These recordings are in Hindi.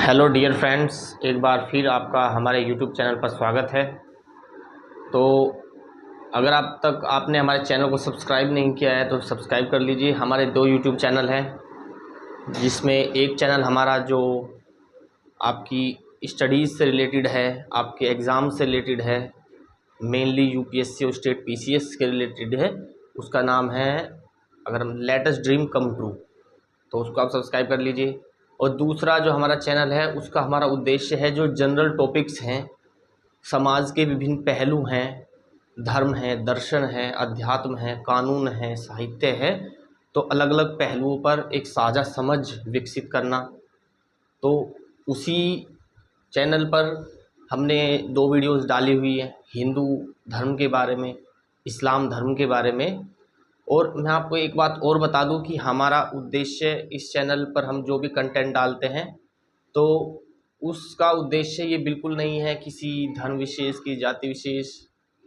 हेलो डियर फ्रेंड्स, एक बार फिर आपका हमारे यूट्यूब चैनल पर स्वागत है। तो अगर अब तक आपने हमारे चैनल को सब्सक्राइब नहीं किया है तो सब्सक्राइब कर लीजिए। हमारे दो यूट्यूब चैनल हैं, जिसमें एक चैनल हमारा जो आपकी स्टडीज़ से रिलेटेड है, आपके एग्ज़ाम से रिलेटेड है, मेनली यूपीएससी और स्टेट पीसीएस के रिलेटेड है। उसका नाम है अगर हम लेटेस्ट ड्रीम कम ट्रू, तो उसको आप सब्सक्राइब कर लीजिए। और दूसरा जो हमारा चैनल है उसका हमारा उद्देश्य है जो जनरल टॉपिक्स हैं, समाज के विभिन्न पहलू हैं, धर्म है, दर्शन है, अध्यात्म है, कानून है, साहित्य है, तो अलग अलग पहलुओं पर एक साझा समझ विकसित करना। तो उसी चैनल पर हमने दो वीडियोस डाली हुई है, हिंदू धर्म के बारे में, इस्लाम धर्म के बारे में। और मैं आपको एक बात और बता दूं कि हमारा उद्देश्य इस चैनल पर हम जो भी कंटेंट डालते हैं तो उसका उद्देश्य ये बिल्कुल नहीं है किसी धर्म विशेष की, जाति विशेष,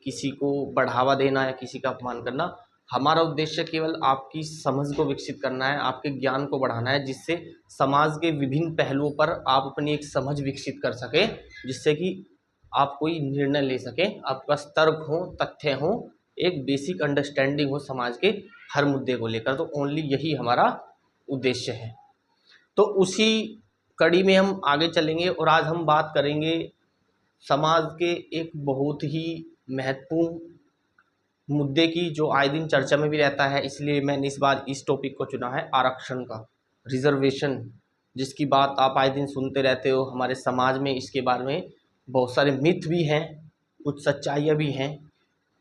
किसी को बढ़ावा देना या किसी का अपमान करना। हमारा उद्देश्य केवल आपकी समझ को विकसित करना है, आपके ज्ञान को बढ़ाना है, जिससे समाज के विभिन्न पहलुओं पर आप अपनी एक समझ विकसित कर सकें, जिससे कि आप कोई निर्णय ले सकें, आपके पास तर्क हो, तथ्य हो, एक बेसिक अंडरस्टैंडिंग हो समाज के हर मुद्दे को लेकर। तो ओनली यही हमारा उद्देश्य है। तो उसी कड़ी में हम आगे चलेंगे और आज हम बात करेंगे समाज के एक बहुत ही महत्वपूर्ण मुद्दे की, जो आए दिन चर्चा में भी रहता है। इसलिए मैंने इस बार इस टॉपिक को चुना है, आरक्षण का, रिजर्वेशन, जिसकी बात आप आए दिन सुनते रहते हो हमारे समाज में। इसके बारे में बहुत सारे मिथ भी हैं, कुछ सच्चाइयाँ भी हैं।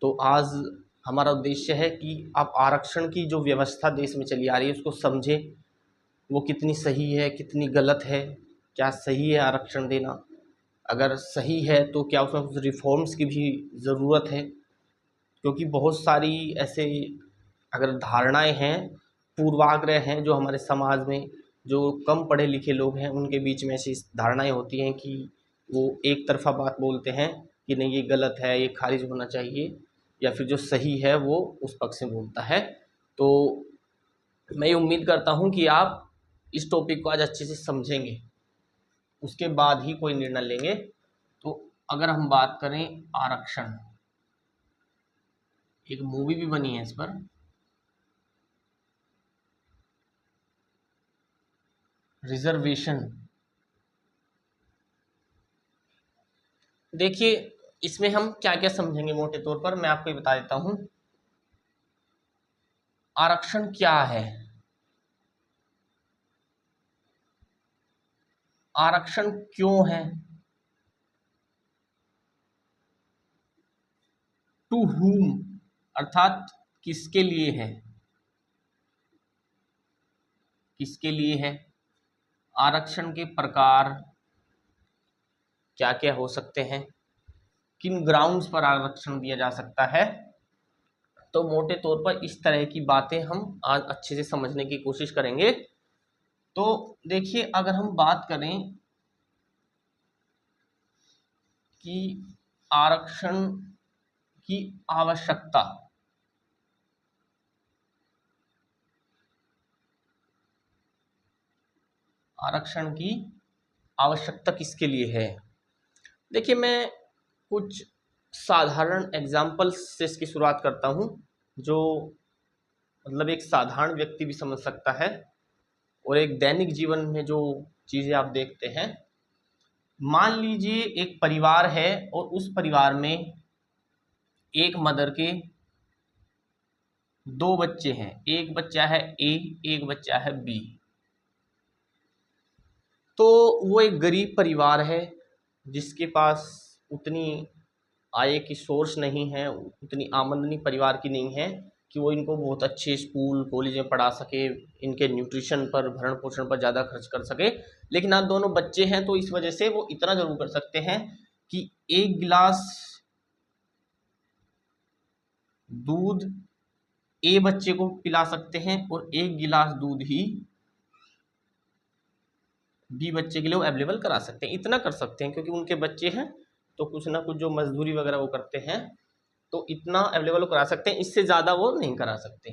तो आज हमारा उद्देश्य है कि आप आरक्षण की जो व्यवस्था देश में चली आ रही है उसको समझें, वो कितनी सही है, कितनी गलत है, क्या सही है आरक्षण देना, अगर सही है तो क्या उसमें कुछ रिफॉर्म्स की भी ज़रूरत है। क्योंकि बहुत सारी ऐसे अगर धारणाएं हैं, पूर्वाग्रह हैं, जो हमारे समाज में जो कम पढ़े लिखे लोग हैं उनके बीच में ऐसी धारणाएं होती हैं कि वो एक तरफा बात बोलते हैं कि नहीं ये गलत है, ये खारिज होना चाहिए, या फिर जो सही है वो उस पक्ष में बोलता है। तो मैं ये उम्मीद करता हूँ कि आप इस टॉपिक को आज अच्छे से समझेंगे, उसके बाद ही कोई निर्णय लेंगे। तो अगर हम बात करें आरक्षण, एक मूवी भी बनी है इस पर, रिजर्वेशन। देखिए इसमें हम क्या क्या समझेंगे, मोटे तौर पर मैं आपको ये बता देता हूं। आरक्षण क्या है? आरक्षण क्यों है? टू हुम, अर्थात किसके लिए है, किसके लिए है? आरक्षण के प्रकार क्या क्या हो सकते हैं, किन ग्राउंड्स पर आरक्षण दिया जा सकता है। तो मोटे तौर पर इस तरह की बातें हम आज अच्छे से समझने की कोशिश करेंगे। तो देखिए अगर हम बात करें कि आरक्षण की आवश्यकता, आरक्षण की आवश्यकता किसके लिए है, देखिए मैं कुछ साधारण एग्जाम्पल्स से इसकी शुरुआत करता हूं, जो मतलब एक साधारण व्यक्ति भी समझ सकता है और एक दैनिक जीवन में जो चीज़ें आप देखते हैं। मान लीजिए एक परिवार है और उस परिवार में एक मदर के दो बच्चे हैं, एक बच्चा है ए, एक बच्चा है बी। तो वो एक गरीब परिवार है जिसके पास उतनी आय की सोर्स नहीं है, उतनी आमदनी परिवार की नहीं है कि वो इनको बहुत अच्छे स्कूल कॉलेज में पढ़ा सके, इनके न्यूट्रिशन पर, भरण पोषण पर ज़्यादा खर्च कर सके। लेकिन आप दोनों बच्चे हैं तो इस वजह से वो इतना ज़रूर कर सकते हैं कि एक गिलास दूध ए बच्चे को पिला सकते हैं और एक गिलास दूध ही बी बच्चे के लिए वो अवेलेबल करा सकते हैं। इतना कर सकते हैं क्योंकि उनके बच्चे हैं तो कुछ ना कुछ जो मजदूरी वगैरह वो करते हैं तो इतना अवेलेबल करा सकते हैं, इससे ज़्यादा वो नहीं करा सकते।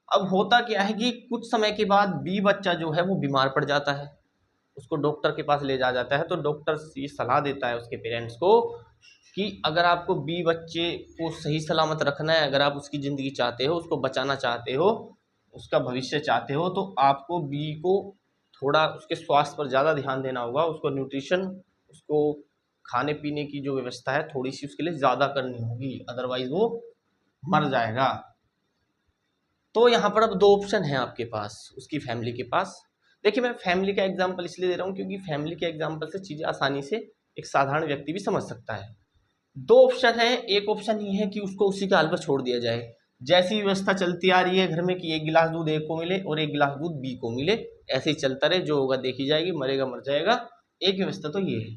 अब होता क्या है कि कुछ समय के बाद बी बच्चा जो है वो बीमार पड़ जाता है उसको डॉक्टर के पास ले जाया जाता है, तो डॉक्टर ये सलाह देता है उसके पेरेंट्स को कि अगर आपको बी बच्चे को सही सलामत रखना है, अगर आप उसकी ज़िंदगी चाहते हो, उसको बचाना चाहते हो, उसका भविष्य चाहते हो, तो आपको बी को थोड़ा उसके स्वास्थ्य पर ज़्यादा ध्यान देना होगा, उसको न्यूट्रिशन, उसको खाने पीने की जो व्यवस्था है थोड़ी सी उसके लिए ज़्यादा करनी होगी, अदरवाइज़ वो मर जाएगा। तो यहाँ पर अब दो ऑप्शन हैं आपके पास, उसकी फैमिली के पास। देखिए, मैं फैमिली का एग्जांपल इसलिए दे रहा हूँ क्योंकि फैमिली के एग्जांपल से चीज़ें आसानी से एक साधारण व्यक्ति भी समझ सकता है। दो ऑप्शन है, एक ऑप्शन ये है कि उसको उसी के हाल पर छोड़ दिया जाए, जैसी व्यवस्था चलती आ रही है घर में कि एक गिलास दूध ए को मिले और एक गिलास दूध बी को मिले, ऐसे ही चलता रहे, जो होगा देखी जाएगी, मरेगा मर जाएगा। एक व्यवस्था तो ये है।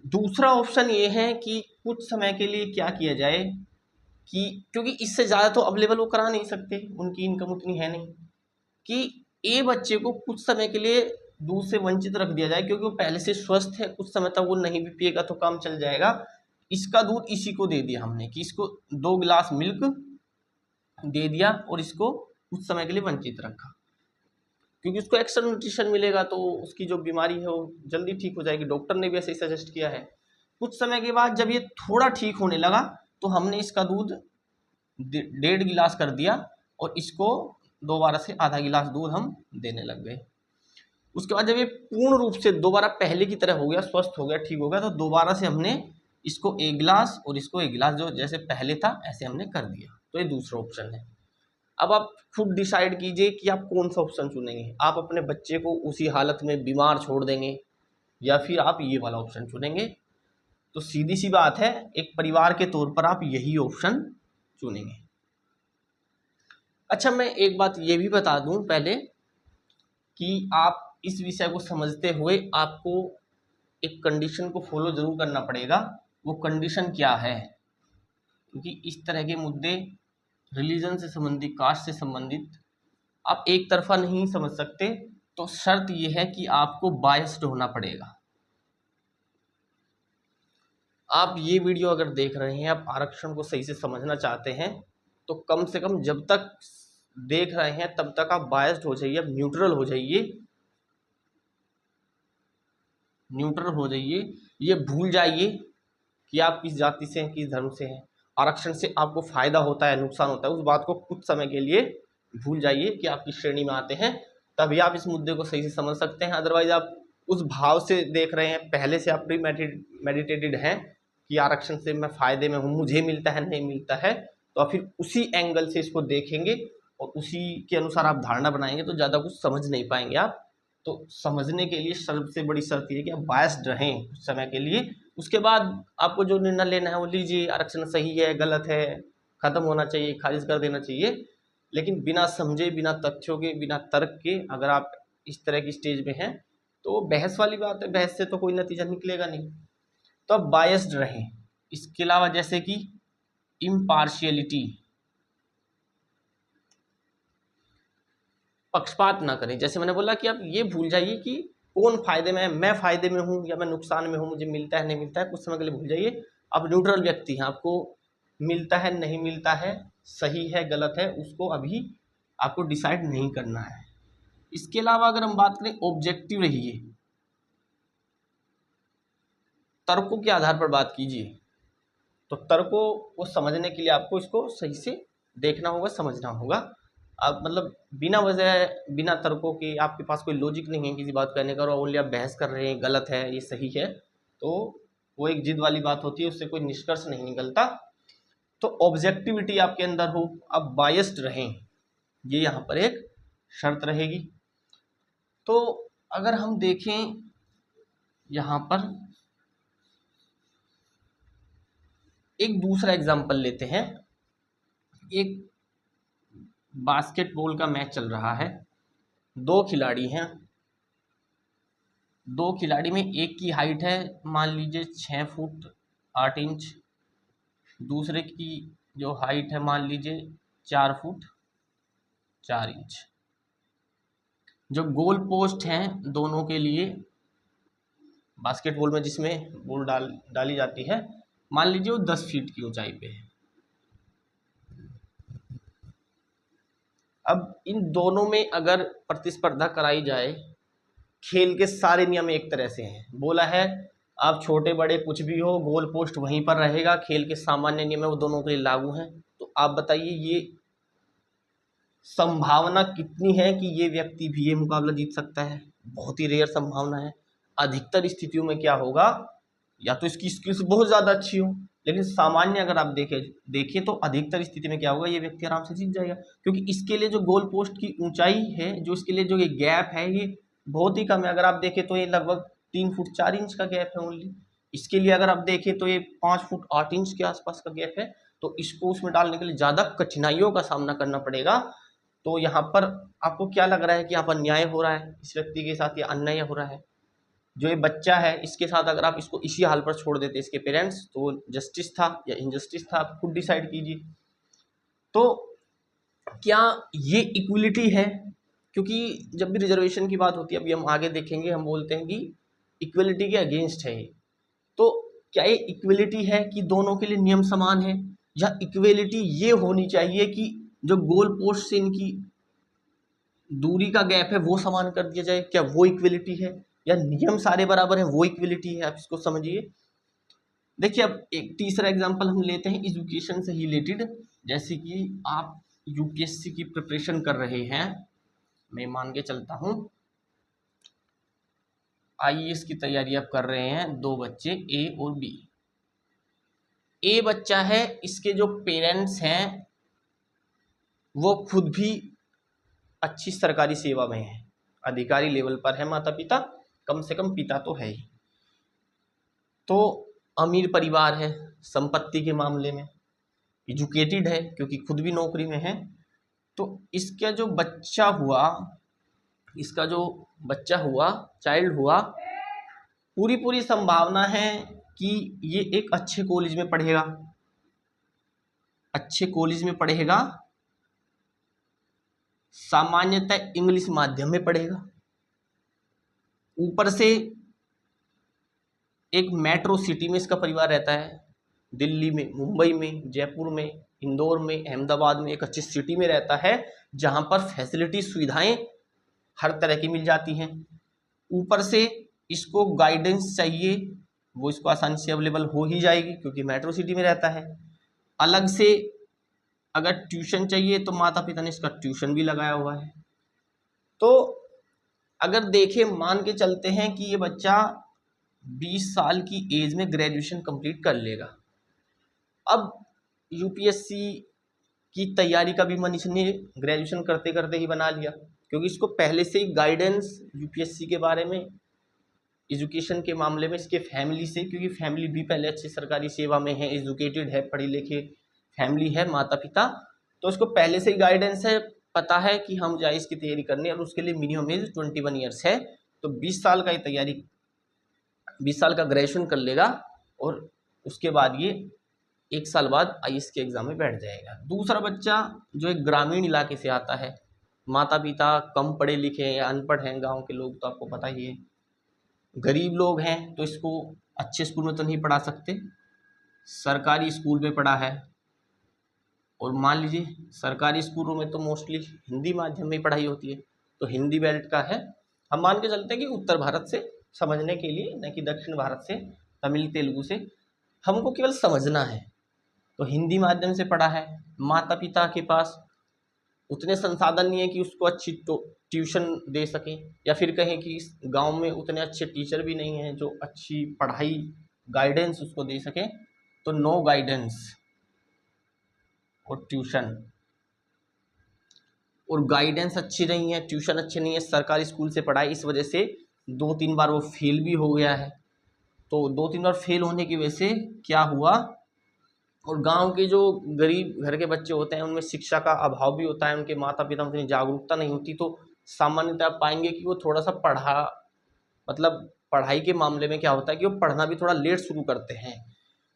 दूसरा ऑप्शन ये है कि कुछ समय के लिए क्या किया जाए कि क्योंकि इससे ज़्यादा तो अवेलेबल वो करा नहीं सकते, उनकी इनकम उतनी है नहीं, कि ए बच्चे को कुछ समय के लिए दूध से वंचित रख दिया जाए, क्योंकि वो पहले से स्वस्थ है, कुछ समय तक वो नहीं भी पिएगा तो काम चल जाएगा। इसका दूध इसी को दे दिया हमने कि इसको 2 गिलास मिल्क दे दिया और इसको कुछ समय के लिए वंचित रखा, क्योंकि उसको एक्स्ट्रा न्यूट्रिशन मिलेगा तो उसकी जो बीमारी है वो जल्दी ठीक हो जाएगी। डॉक्टर ने भी ऐसे ही सजेस्ट किया है। कुछ समय के बाद जब ये थोड़ा ठीक होने लगा तो हमने इसका दूध 1.5 गिलास कर दिया और इसको दोबारा से आधा गिलास दूध हम देने लग गए। उसके बाद जब ये पूर्ण रूप से दोबारा पहले की तरह हो गया, स्वस्थ हो गया, ठीक हो गया, तो दोबारा से हमने इसको 1 गिलास और इसको 1 गिलास, जो जैसे पहले था ऐसे हमने कर दिया। तो ये दूसरा ऑप्शन है। अब आप खुद डिसाइड कीजिए कि आप कौन सा ऑप्शन चुनेंगे। आप अपने बच्चे को उसी हालत में बीमार छोड़ देंगे या फिर आप ये वाला ऑप्शन चुनेंगे। तो सीधी सी बात है, एक परिवार के तौर पर आप यही ऑप्शन चुनेंगे। अच्छा, मैं एक बात ये भी बता दूं पहले कि आप इस विषय को समझते हुए आपको एक कंडीशन को फॉलो जरूर करना पड़ेगा। वो कंडीशन क्या है? क्योंकि इस तरह के मुद्दे रिलीजन से संबंधित, कास्ट से संबंधित, आप एक तरफा नहीं समझ सकते। तो शर्त यह है कि आपको बायस्ड होना पड़ेगा। आप ये वीडियो अगर देख रहे हैं, आप आरक्षण को सही से समझना चाहते हैं, तो कम से कम जब तक देख रहे हैं तब तक आप बायस्ड हो जाइए, आप न्यूट्रल हो जाइए, न्यूट्रल हो जाइए। ये भूल जाइए कि आप किस जाति से हैं, किस धर्म से हैं, आरक्षण से आपको फायदा होता है, नुकसान होता है, उस बात को कुछ समय के लिए भूल जाइए कि आप किस श्रेणी में आते हैं। तभी आप इस मुद्दे को सही से समझ सकते हैं। अदरवाइज आप उस भाव से देख रहे हैं, पहले से आप प्री मेडिटेटेड हैं कि आरक्षण से मैं फायदे में हूँ, मुझे मिलता है, नहीं मिलता है, तो आप फिर उसी एंगल से इसको देखेंगे और उसी के अनुसार आप धारणा बनाएंगे, तो ज़्यादा कुछ समझ नहीं पाएंगे आप। तो समझने के लिए सबसे बड़ी शर्त ये है कि आप बायस्ड रहें कुछ समय के लिए। उसके बाद आपको जो निर्णय लेना है वो लीजिए, आरक्षण सही है, गलत है, खत्म होना चाहिए, खारिज कर देना चाहिए। लेकिन बिना समझे, बिना तथ्यों के, बिना तर्क के अगर आप इस तरह की स्टेज में हैं तो बहस वाली बात है, बहस से तो कोई नतीजा निकलेगा नहीं। तो आप बायस्ड रहें। इसके अलावा जैसे कि इम्पार्शियलिटी, पक्षपात ना करें। जैसे मैंने बोला कि आप ये भूल जाइए कि कौन फायदे में है, मैं फायदे में हूँ या मैं नुकसान में हूँ, मुझे मिलता है नहीं मिलता है, कुछ समय के लिए भूल जाइए। आप न्यूट्रल व्यक्ति हैं, आपको मिलता है नहीं मिलता है, सही है गलत है, उसको अभी आपको डिसाइड नहीं करना है। इसके अलावा अगर हम बात करें, ऑब्जेक्टिव रहिए, तर्कों के आधार पर बात कीजिए। तो तर्कों को समझने के लिए आपको इसको सही से देखना होगा, समझना होगा। आप मतलब बिना वजह, बिना तर्कों के, आपके पास कोई लॉजिक नहीं है किसी बात करने का और ओनली आप बहस कर रहे हैं, गलत है, ये सही है, तो वो एक जिद वाली बात होती है, उससे कोई निष्कर्ष नहीं निकलता। तो ऑब्जेक्टिविटी आपके अंदर हो, आप बायस्ड रहें, ये यहाँ पर एक शर्त रहेगी। तो अगर हम देखें यहाँ पर एक दूसरा एग्जाम्पल लेते हैं। एक बास्केटबॉल का मैच चल रहा है, 2 खिलाड़ी हैं, 2 खिलाड़ी में एक की हाइट है मान लीजिए 6 फुट 8 इंच, दूसरे की जो हाइट है मान लीजिए 4 फुट 4 इंच। जो गोल पोस्ट हैं दोनों के लिए, बास्केटबॉल में जिसमें बॉल डाली जाती है, मान लीजिए वो 10 फीट की ऊंचाई पे है। अब इन दोनों में अगर प्रतिस्पर्धा कराई जाए खेल के सारे नियम एक तरह से हैं। बोला है आप छोटे बड़े कुछ भी हो, गोल पोस्ट वहीं पर रहेगा, खेल के सामान्य नियम है वो दोनों के लिए लागू हैं। तो आप बताइए ये संभावना कितनी है कि ये व्यक्ति भी ये मुकाबला जीत सकता है? बहुत ही रेयर संभावना है। अधिकतर स्थितियों में क्या होगा, या तो इसकी स्किल्स बहुत ज़्यादा अच्छी हो, लेकिन सामान्य अगर आप देखें तो अधिकतर स्थिति में क्या होगा, ये व्यक्ति आराम से जीत जाएगा, क्योंकि इसके लिए जो गोल पोस्ट की ऊंचाई है, जो इसके लिए जो ये गैप है, ये बहुत ही कम है। अगर आप देखें तो ये लगभग 3 फुट 4 इंच का गैप है ओनली। इसके लिए अगर आप देखें तो ये 5 फुट 8 इंच के आसपास का गैप है। तो इसको उसमें डालने के लिए ज़्यादा कठिनाइयों का सामना करना पड़ेगा। तो यहाँ पर आपको क्या लग रहा है कि यहाँ पर अन्याय हो रहा है इस व्यक्ति के साथ, या अन्याय हो रहा है? जो ये बच्चा है इसके साथ अगर आप इसको इसी हाल पर छोड़ देते इसके पेरेंट्स, तो जस्टिस था या इनजस्टिस था, आप खुद डिसाइड कीजिए। तो क्या ये इक्वलिटी है? क्योंकि जब भी रिजर्वेशन की बात होती है, अभी हम आगे देखेंगे, हम बोलते हैं कि इक्वलिटी के अगेंस्ट है ये। तो क्या ये इक्वलिटी है कि दोनों के लिए नियम समान है, या इक्वलिटी ये होनी चाहिए कि जो गोल पोस्ट से इनकी दूरी का गैप है वो समान कर दिया जाए? क्या वो इक्वलिटी है, या नियम सारे बराबर हैं वो इक्वलिटी है? आप इसको समझिए। देखिए अब एक तीसरा एग्जांपल हम लेते हैं एजुकेशन से ही रिलेटेड। जैसे कि आप यूपीएससी की प्रिपरेशन कर रहे हैं, मैं मान के चलता हूं आईएएस की तैयारी आप कर रहे हैं, 2 बच्चे ए और बी। ए बच्चा है, इसके जो पेरेंट्स हैं वो खुद भी अच्छी सरकारी सेवा में है, अधिकारी लेवल पर है माता पिता, कम से कम पिता तो है ही। तो अमीर परिवार है संपत्ति के मामले में, एजुकेटेड है क्योंकि खुद भी नौकरी में है। तो इसका जो बच्चा हुआ, चाइल्ड हुआ, पूरी संभावना है कि ये एक अच्छे कॉलेज में पढ़ेगा, सामान्यतः इंग्लिश माध्यम में पढ़ेगा। ऊपर से एक मेट्रो सिटी में इसका परिवार रहता है, दिल्ली में, मुंबई में, जयपुर में, इंदौर में, अहमदाबाद में, एक अच्छी सिटी में रहता है जहां पर फैसिलिटी सुविधाएं हर तरह की मिल जाती हैं। ऊपर से इसको गाइडेंस चाहिए, वो इसको आसानी से अवेलेबल हो ही जाएगी क्योंकि मेट्रो सिटी में रहता है। अलग से अगर ट्यूशन चाहिए तो माता पिता ने इसका ट्यूशन भी लगाया हुआ है। तो अगर देखें, मान के चलते हैं कि ये बच्चा 20 साल की एज में ग्रेजुएशन कंप्लीट कर लेगा। अब यूपीएससी की तैयारी का भी मन इसने ग्रेजुएशन करते करते ही बना लिया, क्योंकि इसको पहले से ही गाइडेंस यूपीएससी के बारे में, एजुकेशन के मामले में इसके फैमिली से, क्योंकि फैमिली भी पहले अच्छी सरकारी सेवा में है, एजुकेटेड है, पढ़ी लिखी फैमिली है माता पिता, तो उसको पहले से ही गाइडेंस है, पता है कि हम जाए इसकी तैयारी करनी है, और उसके लिए मिनिमम एज 21 ईयर्स है। तो 20 साल का ये तैयारी, 20 साल का ग्रेजुएशन कर लेगा और उसके बाद ये 1 साल बाद आईएएस के एग्जाम में बैठ जाएगा। दूसरा बच्चा जो एक ग्रामीण इलाके से आता है, माता पिता कम पढ़े लिखे हैं या अनपढ़ हैं, गांव के लोग तो आपको पता ही है, गरीब लोग हैं, तो इसको अच्छे स्कूल में तो नहीं पढ़ा सकते, सरकारी स्कूल में पढ़ा है। और मान लीजिए सरकारी स्कूलों में तो मोस्टली हिंदी माध्यम में पढ़ाई होती है, तो हिंदी बेल्ट का है। हम मान के चलते हैं कि उत्तर भारत से समझने के लिए, न कि दक्षिण भारत से, तमिल तेलुगु से, हमको केवल समझना है। तो हिंदी माध्यम से पढ़ा है, माता पिता के पास उतने संसाधन नहीं है कि उसको अच्छी ट्यूशन दे सकें, या फिर कहें कि इस गांव में उतने अच्छे टीचर भी नहीं हैं जो अच्छी पढ़ाई गाइडेंस उसको दे सकें। तो नो गाइडेंस और ट्यूशन, और गाइडेंस अच्छी नहीं है, ट्यूशन अच्छी नहीं है, सरकारी स्कूल से पढ़ाई, इस वजह से 2-3 बार वो फेल भी हो गया है। तो 2-3 बार फेल होने की वजह से क्या हुआ, और गांव के जो गरीब घर के बच्चे होते हैं उनमें शिक्षा का अभाव भी होता है, उनके माता पिता में उतनी जागरूकता नहीं होती, तो सामान्यतः आप पाएंगे कि वो थोड़ा सा पढ़ाई के मामले में क्या होता है कि वो पढ़ना भी थोड़ा लेट शुरू करते हैं।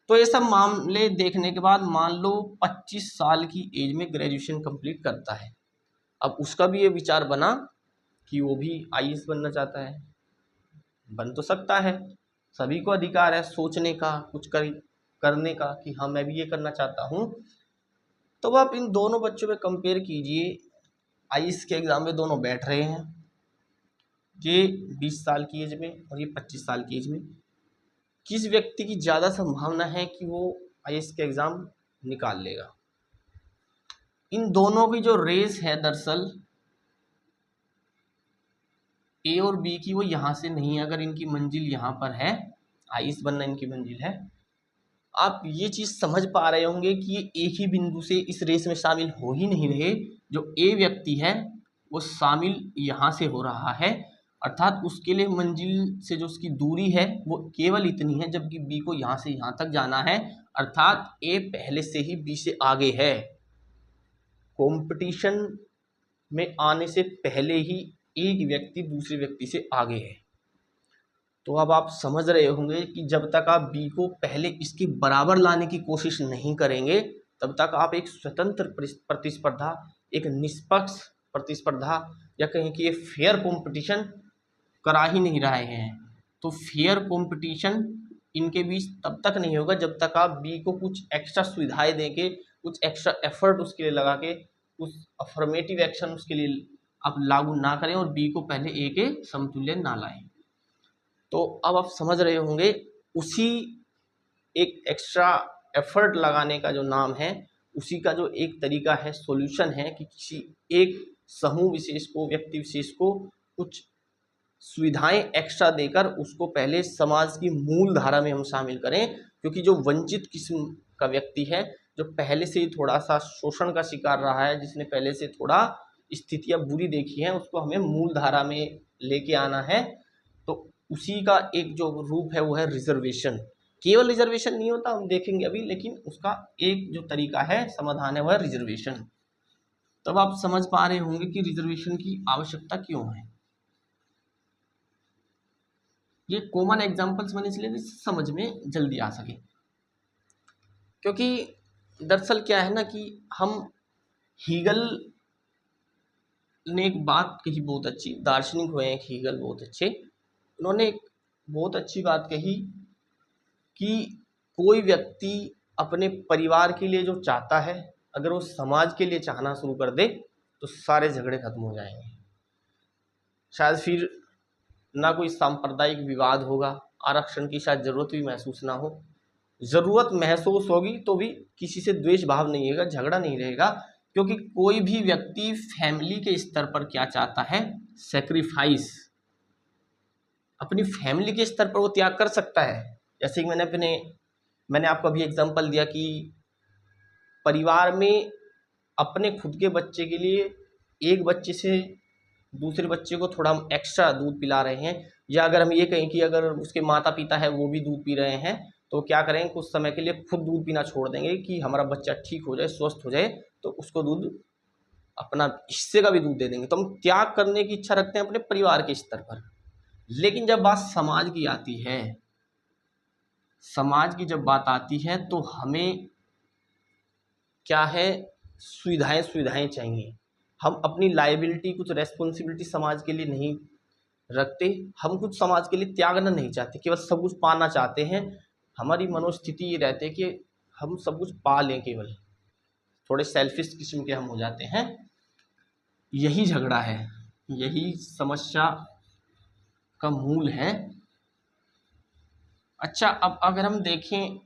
तो ये सब मामले देखने के बाद मान लो 25 साल की एज में ग्रेजुएशन कंप्लीट करता है। अब उसका भी ये विचार बना कि वो भी आईएएस बनना चाहता है। बन तो सकता है, सभी को अधिकार है सोचने का, कुछ करने का कि हाँ मैं भी ये करना चाहता हूँ। तो आप इन दोनों बच्चों में कंपेयर कीजिए, आईएएस के एग्ज़ाम में दोनों बैठ रहे हैं, ये 20 साल की एज में और ये 25 साल की एज में किस व्यक्ति की ज़्यादा संभावना है कि वो आईएएस के एग्ज़ाम निकाल लेगा? इन दोनों की जो रेस है दरअसल ए और बी की, वो यहाँ से नहीं है। अगर इनकी मंजिल यहाँ पर है, आईएएस बनना इनकी मंजिल है, आप ये चीज़ समझ पा रहे होंगे कि ये एक ही बिंदु से इस रेस में शामिल हो ही नहीं रहे। जो ए व्यक्ति है वो शामिल यहाँ से हो रहा है, अर्थात उसके लिए मंजिल से जो उसकी दूरी है वो केवल इतनी है, जबकि बी को यहाँ से यहाँ तक जाना है, अर्थात ए पहले से ही बी से आगे है। कंपटीशन में आने से पहले ही एक व्यक्ति दूसरे व्यक्ति से आगे है। तो अब आप समझ रहे होंगे कि जब तक आप बी को पहले इसके बराबर लाने की कोशिश नहीं करेंगे, तब तक आप एक स्वतंत्र प्रतिस्पर्धा, एक निष्पक्ष प्रतिस्पर्धा, या कहें कि ये फेयर कंपटीशन करा ही नहीं रहे हैं। तो फेयर कंपटीशन इनके बीच तब तक नहीं होगा जब तक आप बी को कुछ एक्स्ट्रा सुविधाएं देके, कुछ एक्स्ट्रा एफर्ट उसके लिए लगा के, कुछ अफर्मेटिव एक्शन उसके लिए आप लागू ना करें और बी को पहले ए के समतुल्य ना लाएं। तो अब आप समझ रहे होंगे उसी एक एक्स्ट्रा एफर्ट लगाने का जो नाम है, उसी का जो एक तरीका है, सॉल्यूशन है कि किसी एक समूह विशेष को, व्यक्ति विशेष को कुछ सुविधाएं एक्स्ट्रा देकर उसको पहले समाज की मूल धारा में हम शामिल करें। क्योंकि जो वंचित किस्म का व्यक्ति है, जो पहले से ही थोड़ा सा शोषण का शिकार रहा है, जिसने पहले से थोड़ा स्थितियां बुरी देखी हैं, उसको हमें मूल धारा में लेके आना है। तो उसी का एक जो रूप है वो है रिजर्वेशन। केवल रिजर्वेशन नहीं होता, हम देखेंगे अभी, लेकिन उसका एक जो तरीका है, समाधान है, वह है रिजर्वेशन। तब आप समझ पा रहे होंगे कि रिजर्वेशन की आवश्यकता क्यों है। ये कॉमन एग्जांपल्स मैंने इसलिए समझ में जल्दी आ सके, क्योंकि दरअसल क्या है ना कि हम हीगल ने एक बात कही बहुत अच्छी, दार्शनिक हुए हैं हीगल बहुत अच्छे, उन्होंने एक बहुत अच्छी बात कही कि कोई व्यक्ति अपने परिवार के लिए जो चाहता है, अगर वो समाज के लिए चाहना शुरू कर दे तो सारे झगड़े खत्म हो जाएंगे। शायद फिर ना कोई सांप्रदायिक विवाद होगा, आरक्षण की शायद ज़रूरत भी महसूस ना हो। ज़रूरत महसूस होगी तो भी किसी से द्वेष भाव नहीं रहेगा, झगड़ा नहीं रहेगा, क्योंकि कोई भी व्यक्ति फैमिली के स्तर पर क्या चाहता है, सेक्रीफाइस। अपनी फैमिली के स्तर पर वो त्याग कर सकता है। जैसे कि मैंने आपको अभी एग्जांपल दिया कि परिवार में अपने खुद के बच्चे के लिए एक बच्चे से दूसरे बच्चे को थोड़ा हम एक्स्ट्रा दूध पिला रहे हैं, या अगर हम ये कहें कि अगर उसके माता पिता है वो भी दूध पी रहे हैं, तो क्या करेंगे, कुछ समय के लिए खुद दूध पीना छोड़ देंगे कि हमारा बच्चा ठीक हो जाए, स्वस्थ हो जाए, तो उसको दूध, अपना हिस्से का भी दूध दे देंगे। तो हम त्याग करने की इच्छा रखते हैं अपने परिवार के स्तर पर। लेकिन जब बात समाज की आती है, समाज की जब बात आती है तो हमें क्या है, सुविधाएं चाहिए। हम अपनी लायबिलिटी, कुछ रेस्पॉन्सिबिलिटी समाज के लिए नहीं रखते, हम कुछ समाज के लिए त्यागना नहीं चाहते, केवल सब कुछ पाना चाहते हैं। हमारी मनोस्थिति ये रहती है कि हम सब कुछ पा लें, केवल थोड़े सेल्फिश किस्म के हम हो जाते हैं। यही झगड़ा है, यही समस्या का मूल है। अच्छा, अब अगर हम देखें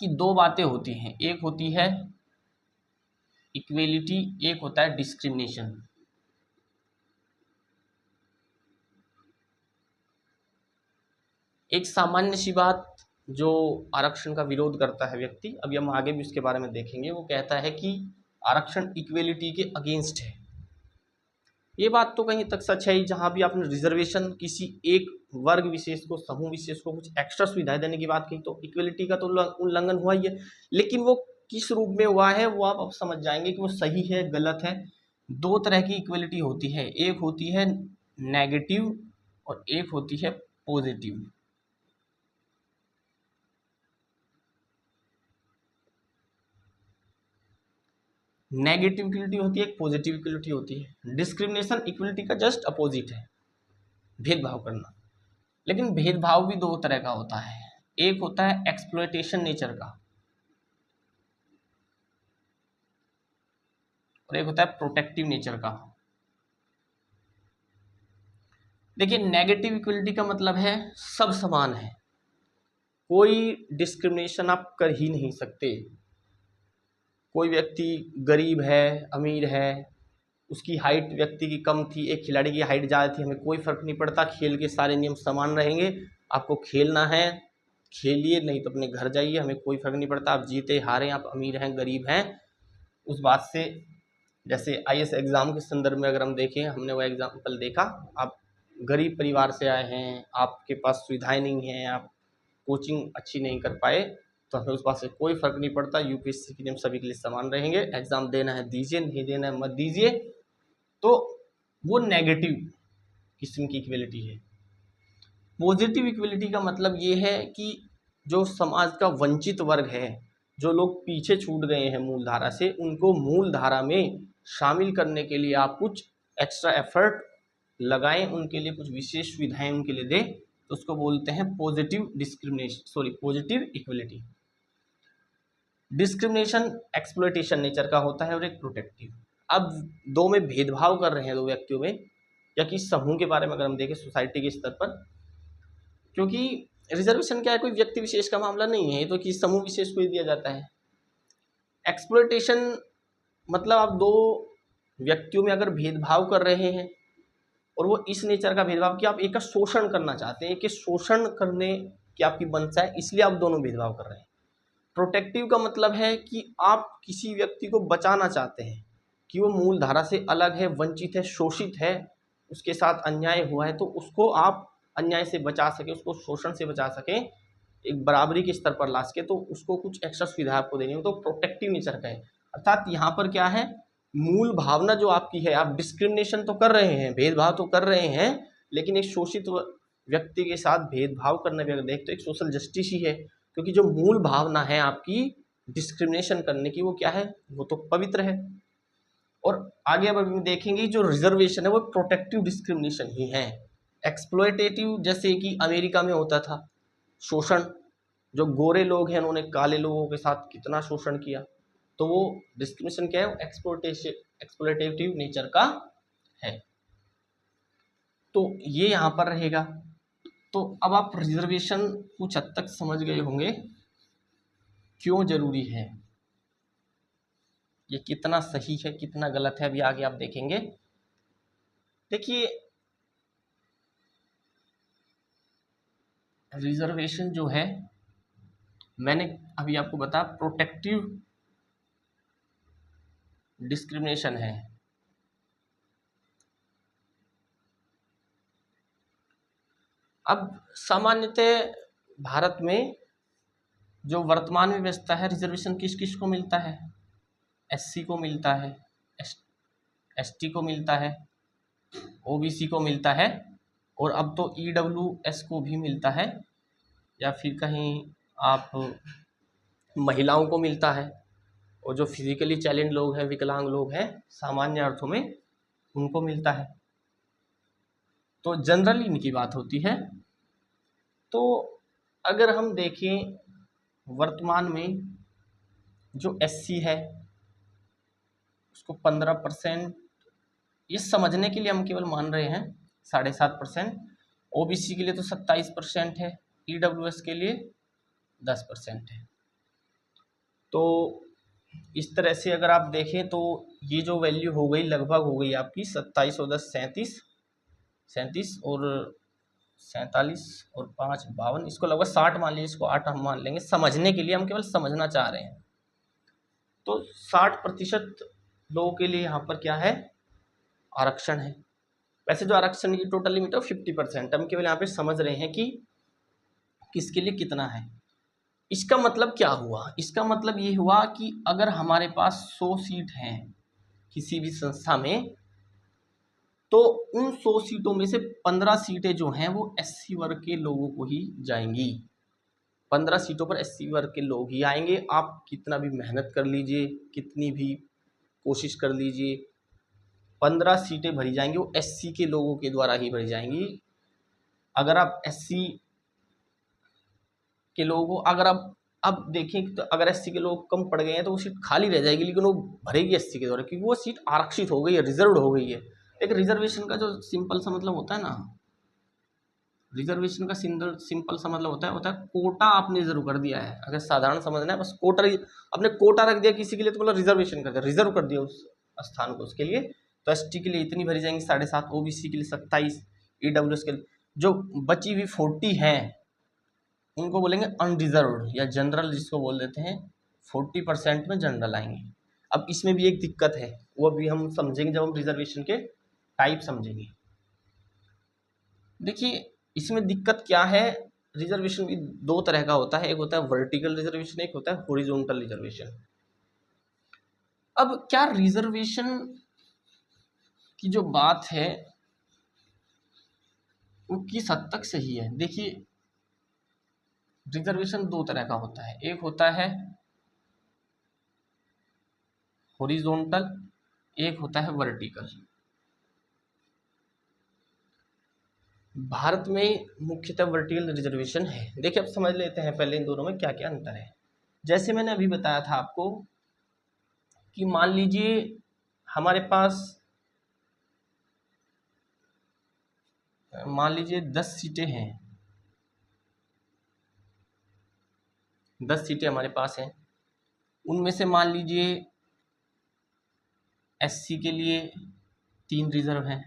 कि दो बातें होती हैं, एक होती है इक्वेलिटी, एक होता है डिस्क्रिमिनेशन। एक सामान्य सी बात जो आरक्षण का विरोध करता है व्यक्ति, अभी हम आगे भी उसके बारे में देखेंगे, वो कहता है कि आरक्षण इक्वेलिटी के अगेंस्ट है। ये बात तो कहीं तक सच है ही, जहाँ भी आपने रिजर्वेशन किसी एक वर्ग विशेष को, समूह विशेष को कुछ एक्स्ट्रा सुविधाएं देने की बात कही, तो इक्वेलिटी का तो उल्लंघन हुआ ही है। लेकिन वो किस रूप में हुआ है वो आप अब समझ जाएंगे कि वो सही है गलत है। दो तरह की इक्वेलिटी होती है, एक होती है नेगेटिव और एक होती है पॉजिटिव। नेगेटिव इक्वलिटी होती है, एक पॉजिटिव इक्वलिटी होती है। डिस्क्रिमिनेशन इक्वलिटी का जस्ट अपोजिट है, भेदभाव करना। लेकिन भेदभाव भी दो तरह का होता है, एक होता है एक्सप्लॉयटेशन नेचर का और एक होता है प्रोटेक्टिव नेचर का। देखिए, नेगेटिव इक्वलिटी का मतलब है सब समान है, कोई डिस्क्रिमिनेशन आप कर ही नहीं सकते। कोई व्यक्ति गरीब है, अमीर है, उसकी हाइट व्यक्ति की कम थी, एक खिलाड़ी की हाइट ज़्यादा थी, हमें कोई फ़र्क नहीं पड़ता, खेल के सारे नियम समान रहेंगे। आपको खेलना है खेलिए, नहीं तो अपने घर जाइए, हमें कोई फ़र्क नहीं पड़ता। आप जीते हारें, आप अमीर हैं गरीब हैं, उस बात से। जैसे आईएएस एग्ज़ाम के संदर्भ में अगर हम देखें, हमने वो एग्जाम्पल देखा, आप गरीब परिवार से आए हैं, आपके पास सुविधाएं नहीं हैं, आप कोचिंग अच्छी नहीं कर पाए, तो हमें उस बात से कोई फ़र्क नहीं पड़ता। यूपीएससी के नियम सभी के लिए समान रहेंगे, एग्ज़ाम देना है दीजिए, नहीं देना है मत दीजिए। तो वो नेगेटिव किस्म की इक्वलिटी है। पॉजिटिव इक्वलिटी का मतलब ये है कि जो समाज का वंचित वर्ग है, जो लोग पीछे छूट गए हैं मूल धारा से, उनको मूल धारा में शामिल करने के लिए आप कुछ एक्स्ट्रा एफर्ट लगाएं, उनके लिए कुछ विशेष सुविधाएं उनके लिए दें, तो उसको बोलते हैं positive positive equality. Discrimination exploitation nature का होता है और एक प्रोटेक्टिव। अब दो में भेदभाव कर रहे हैं, दो व्यक्तियों में या किसी समूह के बारे में अगर हम देखें सोसाइटी के स्तर पर, क्योंकि रिजर्वेशन क्या है, कोई व्यक्ति विशेष का मामला नहीं है, ये तो किसी समूह विशेष को ही दिया जाता है। एक्सप्लॉयटेशन मतलब आप दो व्यक्तियों में अगर भेदभाव कर रहे हैं, और वो इस नेचर का भेदभाव कि आप एक का शोषण करना चाहते हैं, एक के शोषण करने की आपकी मंशा है, इसलिए आप दोनों भेदभाव कर रहे हैं। प्रोटेक्टिव का मतलब है कि आप किसी व्यक्ति को बचाना चाहते हैं कि वो मूल धारा से अलग है, वंचित है, शोषित है, उसके साथ अन्याय हुआ है, तो उसको आप अन्याय से बचा सके, उसको शोषण से बचा सकें, एक बराबरी के स्तर पर ला सके, तो उसको कुछ एक्स्ट्रा सुविधा आपको देनी हो, तो प्रोटेक्टिव नेचर का है। अर्थात यहाँ पर क्या है, मूल भावना जो आपकी है, आप डिस्क्रिमिनेशन तो कर रहे हैं, भेदभाव तो कर रहे हैं, लेकिन एक शोषित व्यक्ति के साथ भेदभाव करने भी अगर देख तो एक सोशल जस्टिस ही है, क्योंकि जो मूल भावना है आपकी डिस्क्रिमिनेशन करने की, वो क्या है, वो तो पवित्र है। और आगे अब हम देखेंगे जो रिजर्वेशन है वो प्रोटेक्टिव डिस्क्रिमिनेशन ही है। एक्सप्लॉयटेटिव जैसे कि अमेरिका में होता था शोषण, जो गोरे लोग हैं उन्होंने काले लोगों के साथ कितना शोषण किया, तो वो डिस्क्रिमिनेशन क्या है, एक्सप्लॉयटेटिव नेचर का है। तो ये यहाँ पर रहेगा। तो अब आप रिजर्वेशन कुछ हद तक समझ गए होंगे क्यों जरूरी है, ये कितना सही है कितना गलत है, अभी आगे आप देखेंगे। देखिए, रिजर्वेशन जो है, मैंने अभी आपको बताया प्रोटेक्टिव डिस्क्रिमिनेशन है। अब सामान्यतः भारत में जो वर्तमान में व्यवस्था है, रिजर्वेशन किस किस को मिलता है, एससी को मिलता है, एसटी को मिलता है, ओबीसी को मिलता है, और अब तो ईडब्ल्यूएस को भी मिलता है, या फिर कहीं आप महिलाओं को मिलता है, और जो फिजिकली चैलेंज लोग हैं, विकलांग लोग हैं सामान्य अर्थों में, उनको मिलता है। तो जनरली इनकी बात होती है। तो अगर हम देखें वर्तमान में जो एससी है उसको 15%, ये समझने के लिए हम केवल मान रहे हैं 7.5%, ओबीसी के लिए तो 27% है, ईडब्ल्यूएस के लिए 10% है। तो इस तरह से अगर आप देखें तो ये जो वैल्यू हो गई लगभग हो गई आपकी 27 और 10 37 और 47 और 5 52, इसको लगभग 60 मान लीजिए, इसको 8 हम मान लेंगे समझने के लिए, हम केवल समझना चाह रहे हैं। तो 60% लोगों के लिए यहाँ पर क्या है, आरक्षण है। वैसे जो आरक्षण की टोटल लिमिट है 50%, हम केवल यहाँ पे समझ रहे हैं कि किसके लिए कितना है। इसका मतलब क्या हुआ, इसका मतलब ये हुआ कि अगर हमारे पास 100 सीट हैं किसी भी संस्था में, तो उन 100 सीटों में से 15 सीटें जो हैं वो एससी वर्ग के लोगों को ही जाएंगी। 15 सीटों पर एससी वर्ग के लोग ही आएंगे। आप कितना भी मेहनत कर लीजिए, कितनी भी कोशिश कर लीजिए, 15 सीटें भरी जाएंगी वो एससी के लोगों के द्वारा ही भरी जाएंगी। अगर आप एससी के लोगों को, अगर आप अब देखें तो अगर एससी के लोग कम पड़ गए हैं तो वो सीट खाली रह जाएगी, लेकिन वो भरेगी एससी के द्वारा, क्योंकि वो सीट आरक्षित हो गई है, रिजर्व्ड हो गई है। एक रिजर्वेशन का जो सिंपल सा मतलब होता है ना, रिजर्वेशन का सिंपल सा मतलब होता है कोटा आपने रिजर्व कर दिया है। अगर साधारण समझना है, बस कोटा आपने कोटा रख दिया किसी के लिए, तो मतलब रिजर्वेशन कर दिया, रिजर्व कर दिया उस स्थान को उसके लिए। तो एसटी के लिए इतनी भरी जाएंगी 7.5, ओबीसी के लिए 27, ईडब्ल्यूएस के लिए जो बची हुई 40 हैं उनको बोलेंगे अनरिजर्व्ड या जनरल, जिसको बोल देते हैं 40% में जनरल आएंगे। अब इसमें भी एक दिक्कत है, वो भी हम समझेंगे जब हम रिजर्वेशन के टाइप समझेंगे। देखिए इसमें दिक्कत क्या है, रिजर्वेशन भी दो तरह का होता है, एक होता है वर्टिकल रिजर्वेशन, एक होता है हॉरिजॉन्टल रिजर्वेशन। अब क्या रिजर्वेशन की जो बात है वो किस हद तक सही है? देखिए रिजर्वेशन दो तरह का होता है, एक होता है हॉरिजॉन्टल, एक होता है वर्टिकल। भारत में मुख्यतः वर्टिकल रिजर्वेशन है। देखिए अब समझ लेते हैं पहले इन दोनों में क्या क्या अंतर है। जैसे मैंने अभी बताया था आपको कि मान लीजिए हमारे पास 10 सीटें हैं, 10 सीटें हमारे पास हैं, उनमें से मान लीजिए एससी के लिए 3 रिजर्व हैं,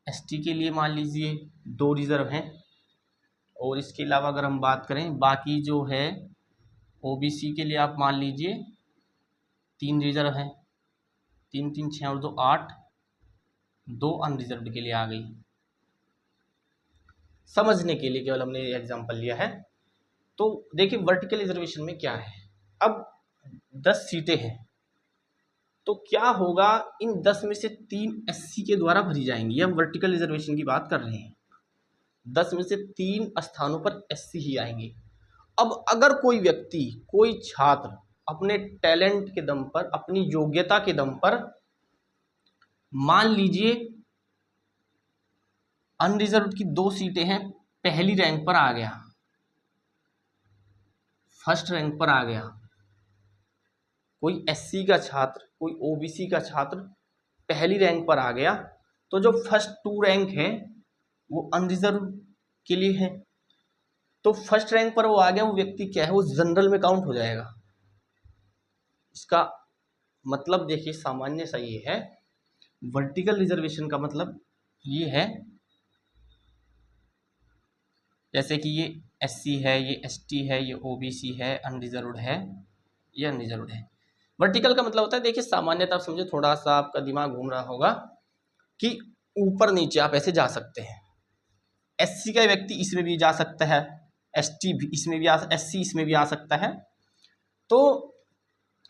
एसटी के लिए मान लीजिए 2 रिजर्व हैं, और इसके अलावा अगर हम बात करें बाकी जो है ओबीसी के लिए आप मान लीजिए 3 रिजर्व हैं, 3 3 6 और 2 8, 2 अनरिजर्व्ड के लिए आ गई। समझने के लिए केवल हमने एग्जांपल लिया है। तो देखिए वर्टिकल रिजर्वेशन में क्या है, अब 10 सीटें हैं तो क्या होगा, इन 10 में से 3 एससी के द्वारा भरी जाएंगी। हम वर्टिकल रिजर्वेशन की बात कर रहे हैं, 10 में से 3 स्थानों पर एससी ही आएंगे। अब अगर कोई व्यक्ति, कोई छात्र अपने टैलेंट के दम पर, अपनी योग्यता के दम पर मान लीजिए अनरिजर्व्ड की 2 सीटें हैं, पहली रैंक पर आ गया, फर्स्ट रैंक पर आ गया, कोई एससी का छात्र, कोई ओबीसी का छात्र पहली रैंक पर आ गया, तो जो फर्स्ट 2 रैंक है वो अनरिजर्व के लिए है। तो फर्स्ट रैंक पर वो आ गया, वो व्यक्ति क्या है, वो जनरल में काउंट हो जाएगा। इसका मतलब देखिए सामान्य सा ये है, वर्टिकल रिजर्वेशन का मतलब ये है, जैसे कि ये एससी है, ये एसटी है, ये ओबीसी है, अनरिजर्व्ड है, ये अनरिजर्व्ड है। वर्टिकल का मतलब होता है, देखिए सामान्यतः आप समझे, थोड़ा सा आपका दिमाग घूम रहा होगा कि ऊपर नीचे आप ऐसे जा सकते हैं। एससी का व्यक्ति इसमें भी जा सकता है, एसटी भी इसमें भी एससी इसमें भी आ सकता है, तो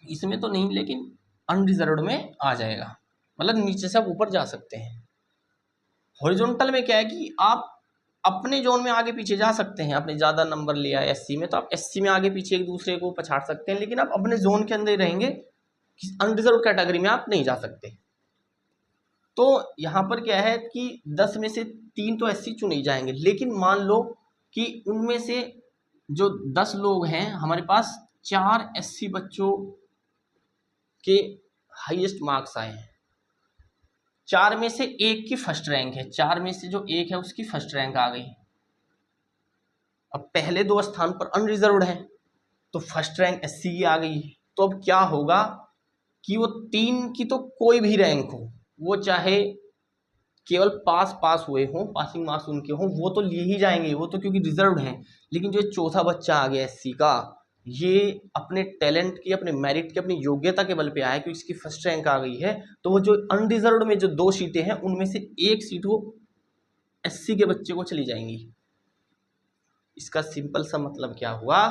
इसमें तो नहीं, लेकिन अनरिजर्व्ड में आ जाएगा, मतलब नीचे से आप ऊपर जा सकते हैं। हॉरिजॉन्टल में क्या है कि आप अपने जोन में आगे पीछे जा सकते हैं, आपने ज़्यादा नंबर लिया है एससी में तो आप एससी में आगे पीछे एक दूसरे को पछाड़ सकते हैं, लेकिन आप अपने जोन के अंदर ही रहेंगे, अनरिजर्व कैटेगरी में आप नहीं जा सकते। तो यहाँ पर क्या है कि 10 में से 3 तो एससी चुने जाएंगे, लेकिन मान लो कि उनमें से जो 10 लोग हैं, हमारे पास 4 एससी बच्चों के हाईएस्ट मार्क्स आए हैं, 4 में से एक की फर्स्ट रैंक है, 4 में से जो एक है उसकी फर्स्ट रैंक आ गई। अब पहले 2 स्थान पर अनरिजर्व्ड है तो फर्स्ट रैंक एससी की आ गई। तो अब क्या होगा कि वो 3 की तो कोई भी रैंक हो, वो चाहे केवल पास हुए हों, पासिंग मार्क्स उनके हों, वो तो लिए ही जाएंगे, वो तो क्योंकि रिजर्व्ड हैं। लेकिन जो चौथा बच्चा आ गया एससी का, ये अपने टैलेंट की, अपने मेरिट की, अपनी योग्यता के बल पे आया कि इसकी फर्स्ट रैंक आ गई है, तो वो जो अनरिजर्व्ड में जो 2 सीटें हैं उनमें से एक सीट वो एससी के बच्चे को चली जाएंगी। इसका सिंपल सा मतलब क्या हुआ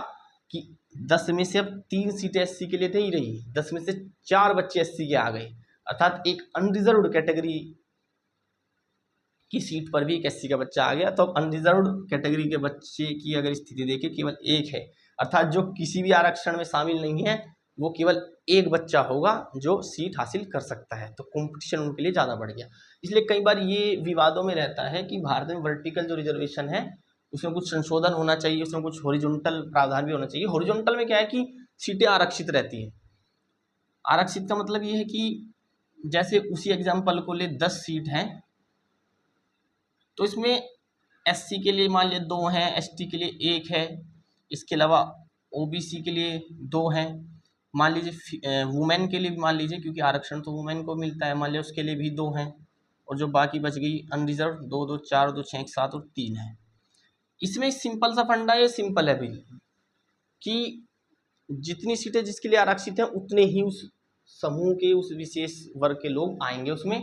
कि 10 में से अब 3 सीटें एससी के लिए नहीं रही, 10 में से 4 बच्चे एससी के आ गए, अर्थात एक अनरिजर्व्ड कैटेगरी की सीट पर भी एक एससी का बच्चा आ गया। तो अब अनरिजर्व्ड कैटेगरी के बच्चे की अगर स्थिति देखें, केवल एक है, अर्थात जो किसी भी आरक्षण में शामिल नहीं है, वो केवल एक बच्चा होगा जो सीट हासिल कर सकता है। तो कंपटीशन उनके लिए ज़्यादा बढ़ गया। इसलिए कई बार ये विवादों में रहता है कि भारत में वर्टिकल जो रिजर्वेशन है उसमें कुछ संशोधन होना चाहिए, उसमें कुछ हॉरिजॉन्टल प्रावधान भी होना चाहिए। हॉरिजॉन्टल में क्या है कि सीटें आरक्षित रहती हैं। आरक्षित का मतलब ये है कि जैसे उसी एग्जाम्पल को ले, 10 सीट हैं तो इसमें एससी के लिए मान लिया 2 हैं, एसटी के लिए 1 है, इसके अलावा ओबीसी के लिए 2 हैं, मान लीजिए वुमेन के लिए भी मान लीजिए, क्योंकि आरक्षण तो वुमेन को मिलता है, मान लिया उसके लिए भी 2 हैं, और जो बाकी बच गई अनरिजर्व 2 2 4 2 6 7 और 3 है। इसमें सिंपल सा फंडा है, सिंपल है भी, कि जितनी सीटें जिसके लिए आरक्षित हैं उतने ही उस समूह के उस विशेष वर्ग के लोग आएंगे। उसमें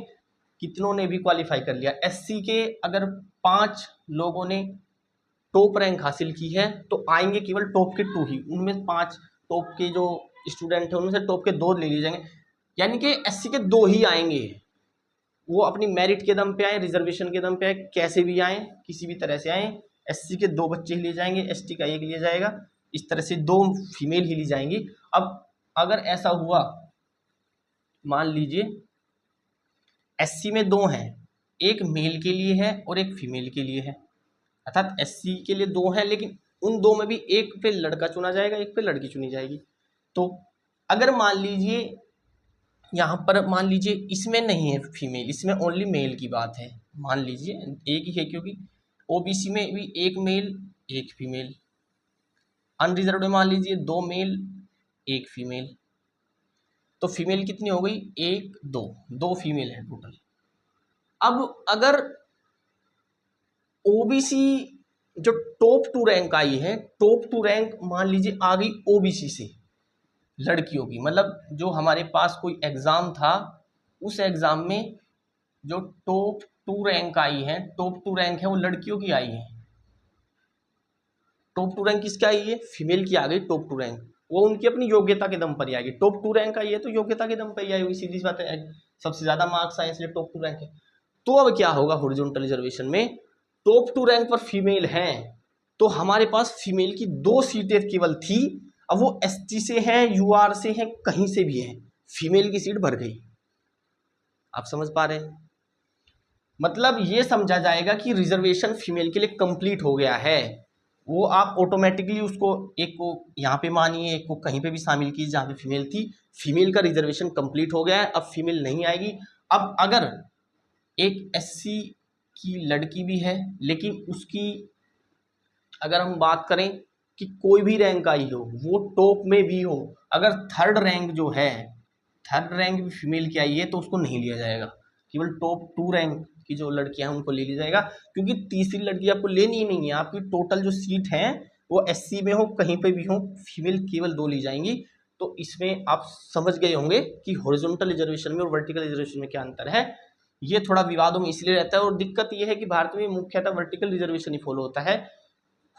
कितनों ने भी क्वालिफाई कर लिया, एससी के अगर 5 लोगों ने टॉप रैंक हासिल की है तो आएंगे केवल टॉप के 2 ही, उनमें 5 टॉप के जो स्टूडेंट हैं उनमें से टॉप के 2 ले लिए जाएंगे, यानी कि एससी के 2 ही आएंगे। वो अपनी मेरिट के दम पे आए, रिजर्वेशन के दम पे आए, कैसे भी आए, किसी भी तरह से आए, एससी के 2 बच्चे ही लिए जाएंगे, एसटी का 1 लिया जाएगा, इस तरह से 2 फीमेल ही ली जाएंगी। अब अगर ऐसा हुआ, मान लीजिए एससी में 2 हैं, एक मेल के लिए है और एक फीमेल के लिए है, अर्थात एससी के लिए 2 हैं, लेकिन उन 2 में भी एक पे लड़का चुना जाएगा, एक पे लड़की चुनी जाएगी। तो अगर मान लीजिए यहाँ पर मान लीजिए इसमें नहीं है फीमेल, इसमें ओनली मेल की बात है, मान लीजिए एक ही है, क्योंकि ओबीसी में भी 1 मेल 1 फीमेल, अनरिजर्व में मान लीजिए 2 मेल 1 फीमेल, तो फीमेल कितनी हो गई, 1 2 फीमेल है टोटल। अब अगर ओबीसी जो टॉप 2 रैंक आई है, टॉप 2 रैंक मान लीजिए आ गई ओबीसी से लड़कियों की, मतलब जो हमारे पास कोई एग्जाम था उस एग्जाम में जो टॉप 2 रैंक आई है, टॉप 2 रैंक है वो लड़कियों की आई है। टॉप 2 रैंक किसकी आई है, फीमेल की आ गई टॉप 2 रैंक, वो उनकी अपनी योग्यता के दम पर ही आएगी। टॉप 2 रैंक आई है तो योग्यता के दम पर ही आई होगी, सीधी सी बात है, सबसे ज्यादा मार्क्स आए इसलिए टॉप 2 रैंक है। तो अब क्या होगा, हॉरिजॉन्टल रिजर्वेशन में टॉप 2 रैंक पर फीमेल हैं, तो हमारे पास फीमेल की 2 सीटें केवल थी, अब वो एसटी से हैं, यूआर से हैं, कहीं से भी हैं, फीमेल की सीट भर गई। आप समझ पा रहे हैं, मतलब ये समझा जाएगा कि रिजर्वेशन फीमेल के लिए कंप्लीट हो गया है। वो आप ऑटोमेटिकली उसको एक को यहाँ पे मानिए, एक को कहीं पे भी शामिल कीजिए जहाँ पे फीमेल थी, फीमेल का रिजर्वेशन कंप्लीट हो गया है, अब फीमेल नहीं आएगी। अब अगर एक एससी की लड़की भी है, लेकिन उसकी अगर हम बात करें कि कोई भी रैंक आई हो, वो टॉप में भी हो, अगर थर्ड रैंक जो है, थर्ड रैंक भी फीमेल की आई है तो उसको नहीं लिया जाएगा, केवल टॉप 2 रैंक की जो लड़कियां हैं उनको ले लिया जाएगा, क्योंकि तीसरी लड़की आपको लेनी ही नहीं है। आपकी टोटल जो सीट है वो एससी में हो, कहीं पे भी हो, फीमेल केवल 2 ली जाएंगी। तो इसमें आप समझ गए होंगे कि हॉरिजॉन्टल रिजर्वेशन में और वर्टिकल रिजर्वेशन में क्या अंतर है। ये थोड़ा विवादों में इसलिए रहता है, और दिक्कत ये है कि भारत में मुख्यतः वर्टिकल रिजर्वेशन ही फॉलो होता है,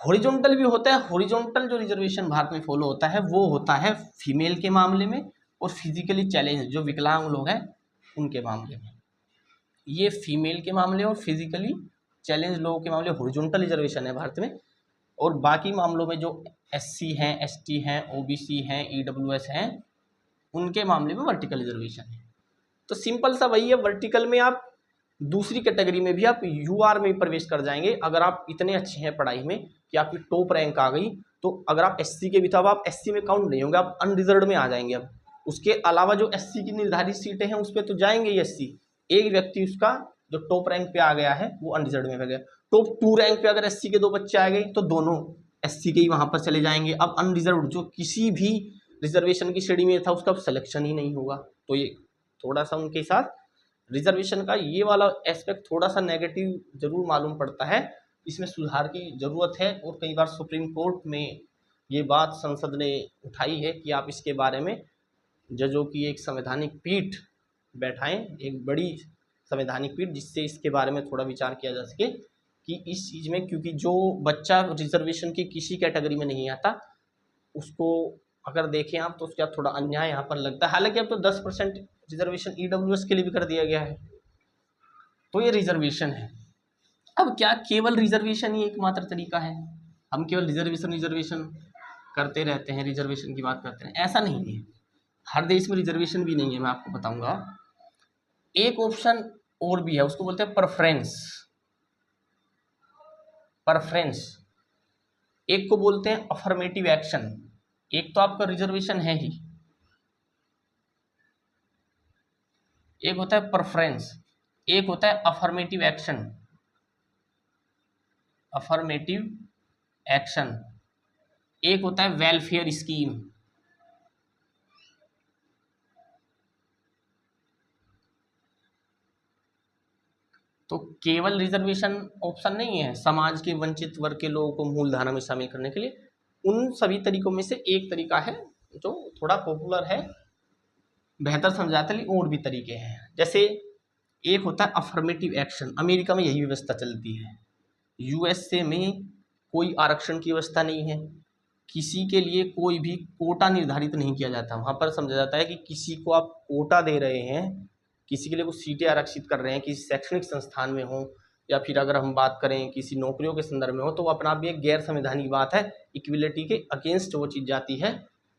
हॉरिजॉन्टल भी होता है। हॉरिजॉन्टल जो रिजर्वेशन भारत में फॉलो होता है वो होता है फीमेल के मामले में और फिजिकली चैलेंज जो विकलांग लोग हैं उनके मामले में। ये फीमेल के मामले और फिजिकली चैलेंज लोगों के मामले हॉरिजॉन्टल रिजर्वेशन है भारत में, और बाकी मामलों में जो एससी हैं, एसटी हैं, ओबीसी हैं, ईडब्ल्यूएस हैं, उनके मामले में वर्टिकल रिजर्वेशन है। तो सिंपल सा वही है, वर्टिकल में आप दूसरी कैटेगरी में भी आप यूआर में प्रवेश कर जाएंगे अगर आप इतने अच्छे हैं पढ़ाई में कि आपकी टॉप रैंक आ गई। तो अगर आप एससी के भी था, अब आप एससी में काउंट नहीं होंगे, आप अनरिजर्व में आ जाएंगे। अब उसके अलावा जो एससी की निर्धारित सीटें हैं उस पर तो जाएंगे ही एससी, एक व्यक्ति उसका जो टॉप रैंक पे आ गया है वो अनरिजर्व में गया। टॉप 2 रैंक पे अगर एससी के 2 बच्चे आ गए तो दोनों एससी के ही वहां पर चले जाएंगे। अब अनरिजर्व जो किसी भी रिजर्वेशन की श्रेणी में था उसका सिलेक्शन ही नहीं होगा। तो ये थोड़ा सा उनके साथ रिजर्वेशन का ये वाला एस्पेक्ट थोड़ा सा नेगेटिव जरूर मालूम पड़ता है, इसमें सुधार की जरूरत है। और कई बार सुप्रीम कोर्ट में ये बात संसद ने उठाई है कि आप इसके बारे में जजों की एक संवैधानिक पीठ बैठाएं, एक बड़ी संवैधानिक पीठ, जिससे इसके बारे में थोड़ा विचार किया जा सके कि इस चीज़ में, क्योंकि जो बच्चा रिजर्वेशन की किसी कैटेगरी में नहीं आता उसको अगर देखें आप तो उसका थोड़ा अन्याय यहाँ पर लगता है। हालांकि अब तो 10% रिजर्वेशन ईडब्ल्यूएस के लिए भी कर दिया गया है। तो ये रिजर्वेशन है। अब क्या केवल रिजर्वेशन ही एकमात्र तरीका है, हम केवल रिजर्वेशन करते रहते हैं, रिजर्वेशन की बात करते हैं, ऐसा नहीं है। हर देश में रिजर्वेशन भी नहीं है, मैं आपको बताऊंगा। एक ऑप्शन और भी है, उसको बोलते हैं प्रेफरेंस। प्रेफरेंस एक को बोलते हैं अफर्मेटिव एक्शन। एक तो आपका रिजर्वेशन है ही, एक होता है प्रेफरेंस, एक होता है अफर्मेटिव एक्शन। अफर्मेटिव एक्शन, एक होता है वेलफेयर स्कीम। तो केवल रिजर्वेशन ऑप्शन नहीं है समाज के वंचित वर्ग के लोगों को मूलधारा में शामिल करने के लिए, उन सभी तरीकों में से एक तरीका है जो थोड़ा पॉपुलर है, बेहतर समझाते हैं, और भी तरीके हैं। जैसे एक होता है अफर्मेटिव एक्शन, अमेरिका में यही व्यवस्था चलती है। यूएसए में कोई आरक्षण की व्यवस्था नहीं है, किसी के लिए कोई भी कोटा निर्धारित नहीं किया जाता। वहाँ पर समझा जाता है कि किसी को आप कोटा दे रहे हैं, किसी के लिए कुछ सीटें आरक्षित कर रहे हैं, किसी शैक्षणिक संस्थान में हो, या फिर अगर हम बात करें किसी नौकरियों के संदर्भ में हो, तो वो अपना भी एक गैर संवैधानिक बात है, इक्विलिटी के अगेंस्ट वो चीज़ जाती है।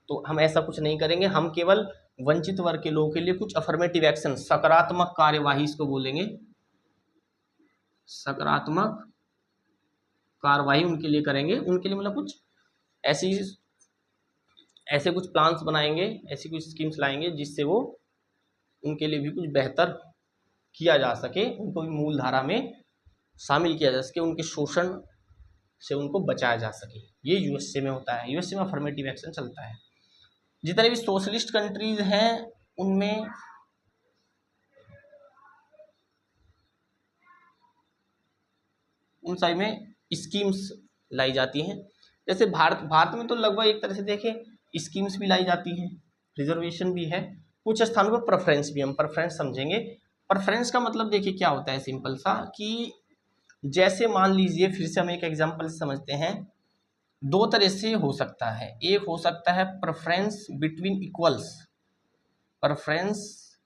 तो हम ऐसा कुछ नहीं करेंगे, हम केवल वंचित वर्ग के लोगों के लिए कुछ अफर्मेटिव एक्शन, सकारात्मक कार्यवाही इसको बोलेंगे, सकारात्मक कार्रवाई उनके लिए करेंगे। उनके लिए मतलब कुछ ऐसे कुछ प्लान्स बनाएंगे, ऐसी कुछ स्कीम्स लाएंगे जिससे वो उनके लिए भी कुछ बेहतर किया जा सके, उनको भी मूल धारा में शामिल किया जा सके, उनके शोषण से उनको बचाया जा सके। ये यूएसए में होता है, यूएसए में अफर्मेटिव एक्शन चलता है। जितने भी सोशलिस्ट कंट्रीज हैं उनमें उन सभी में स्कीम्स लाई जाती हैं। जैसे भारत में तो लगभग एक तरह से देखें स्कीम्स भी लाई जाती हैं, रिजर्वेशन भी है, कुछ स्थानों पर प्रेफरेंस भी। हम प्रेफरेंस समझेंगे। प्रेफरेंस का मतलब देखिए क्या होता है, सिंपल सा, कि जैसे मान लीजिए, फिर से हम एक एग्जांपल से समझते हैं, दो तरह से हो सकता है। एक हो सकता है preference between equals, preference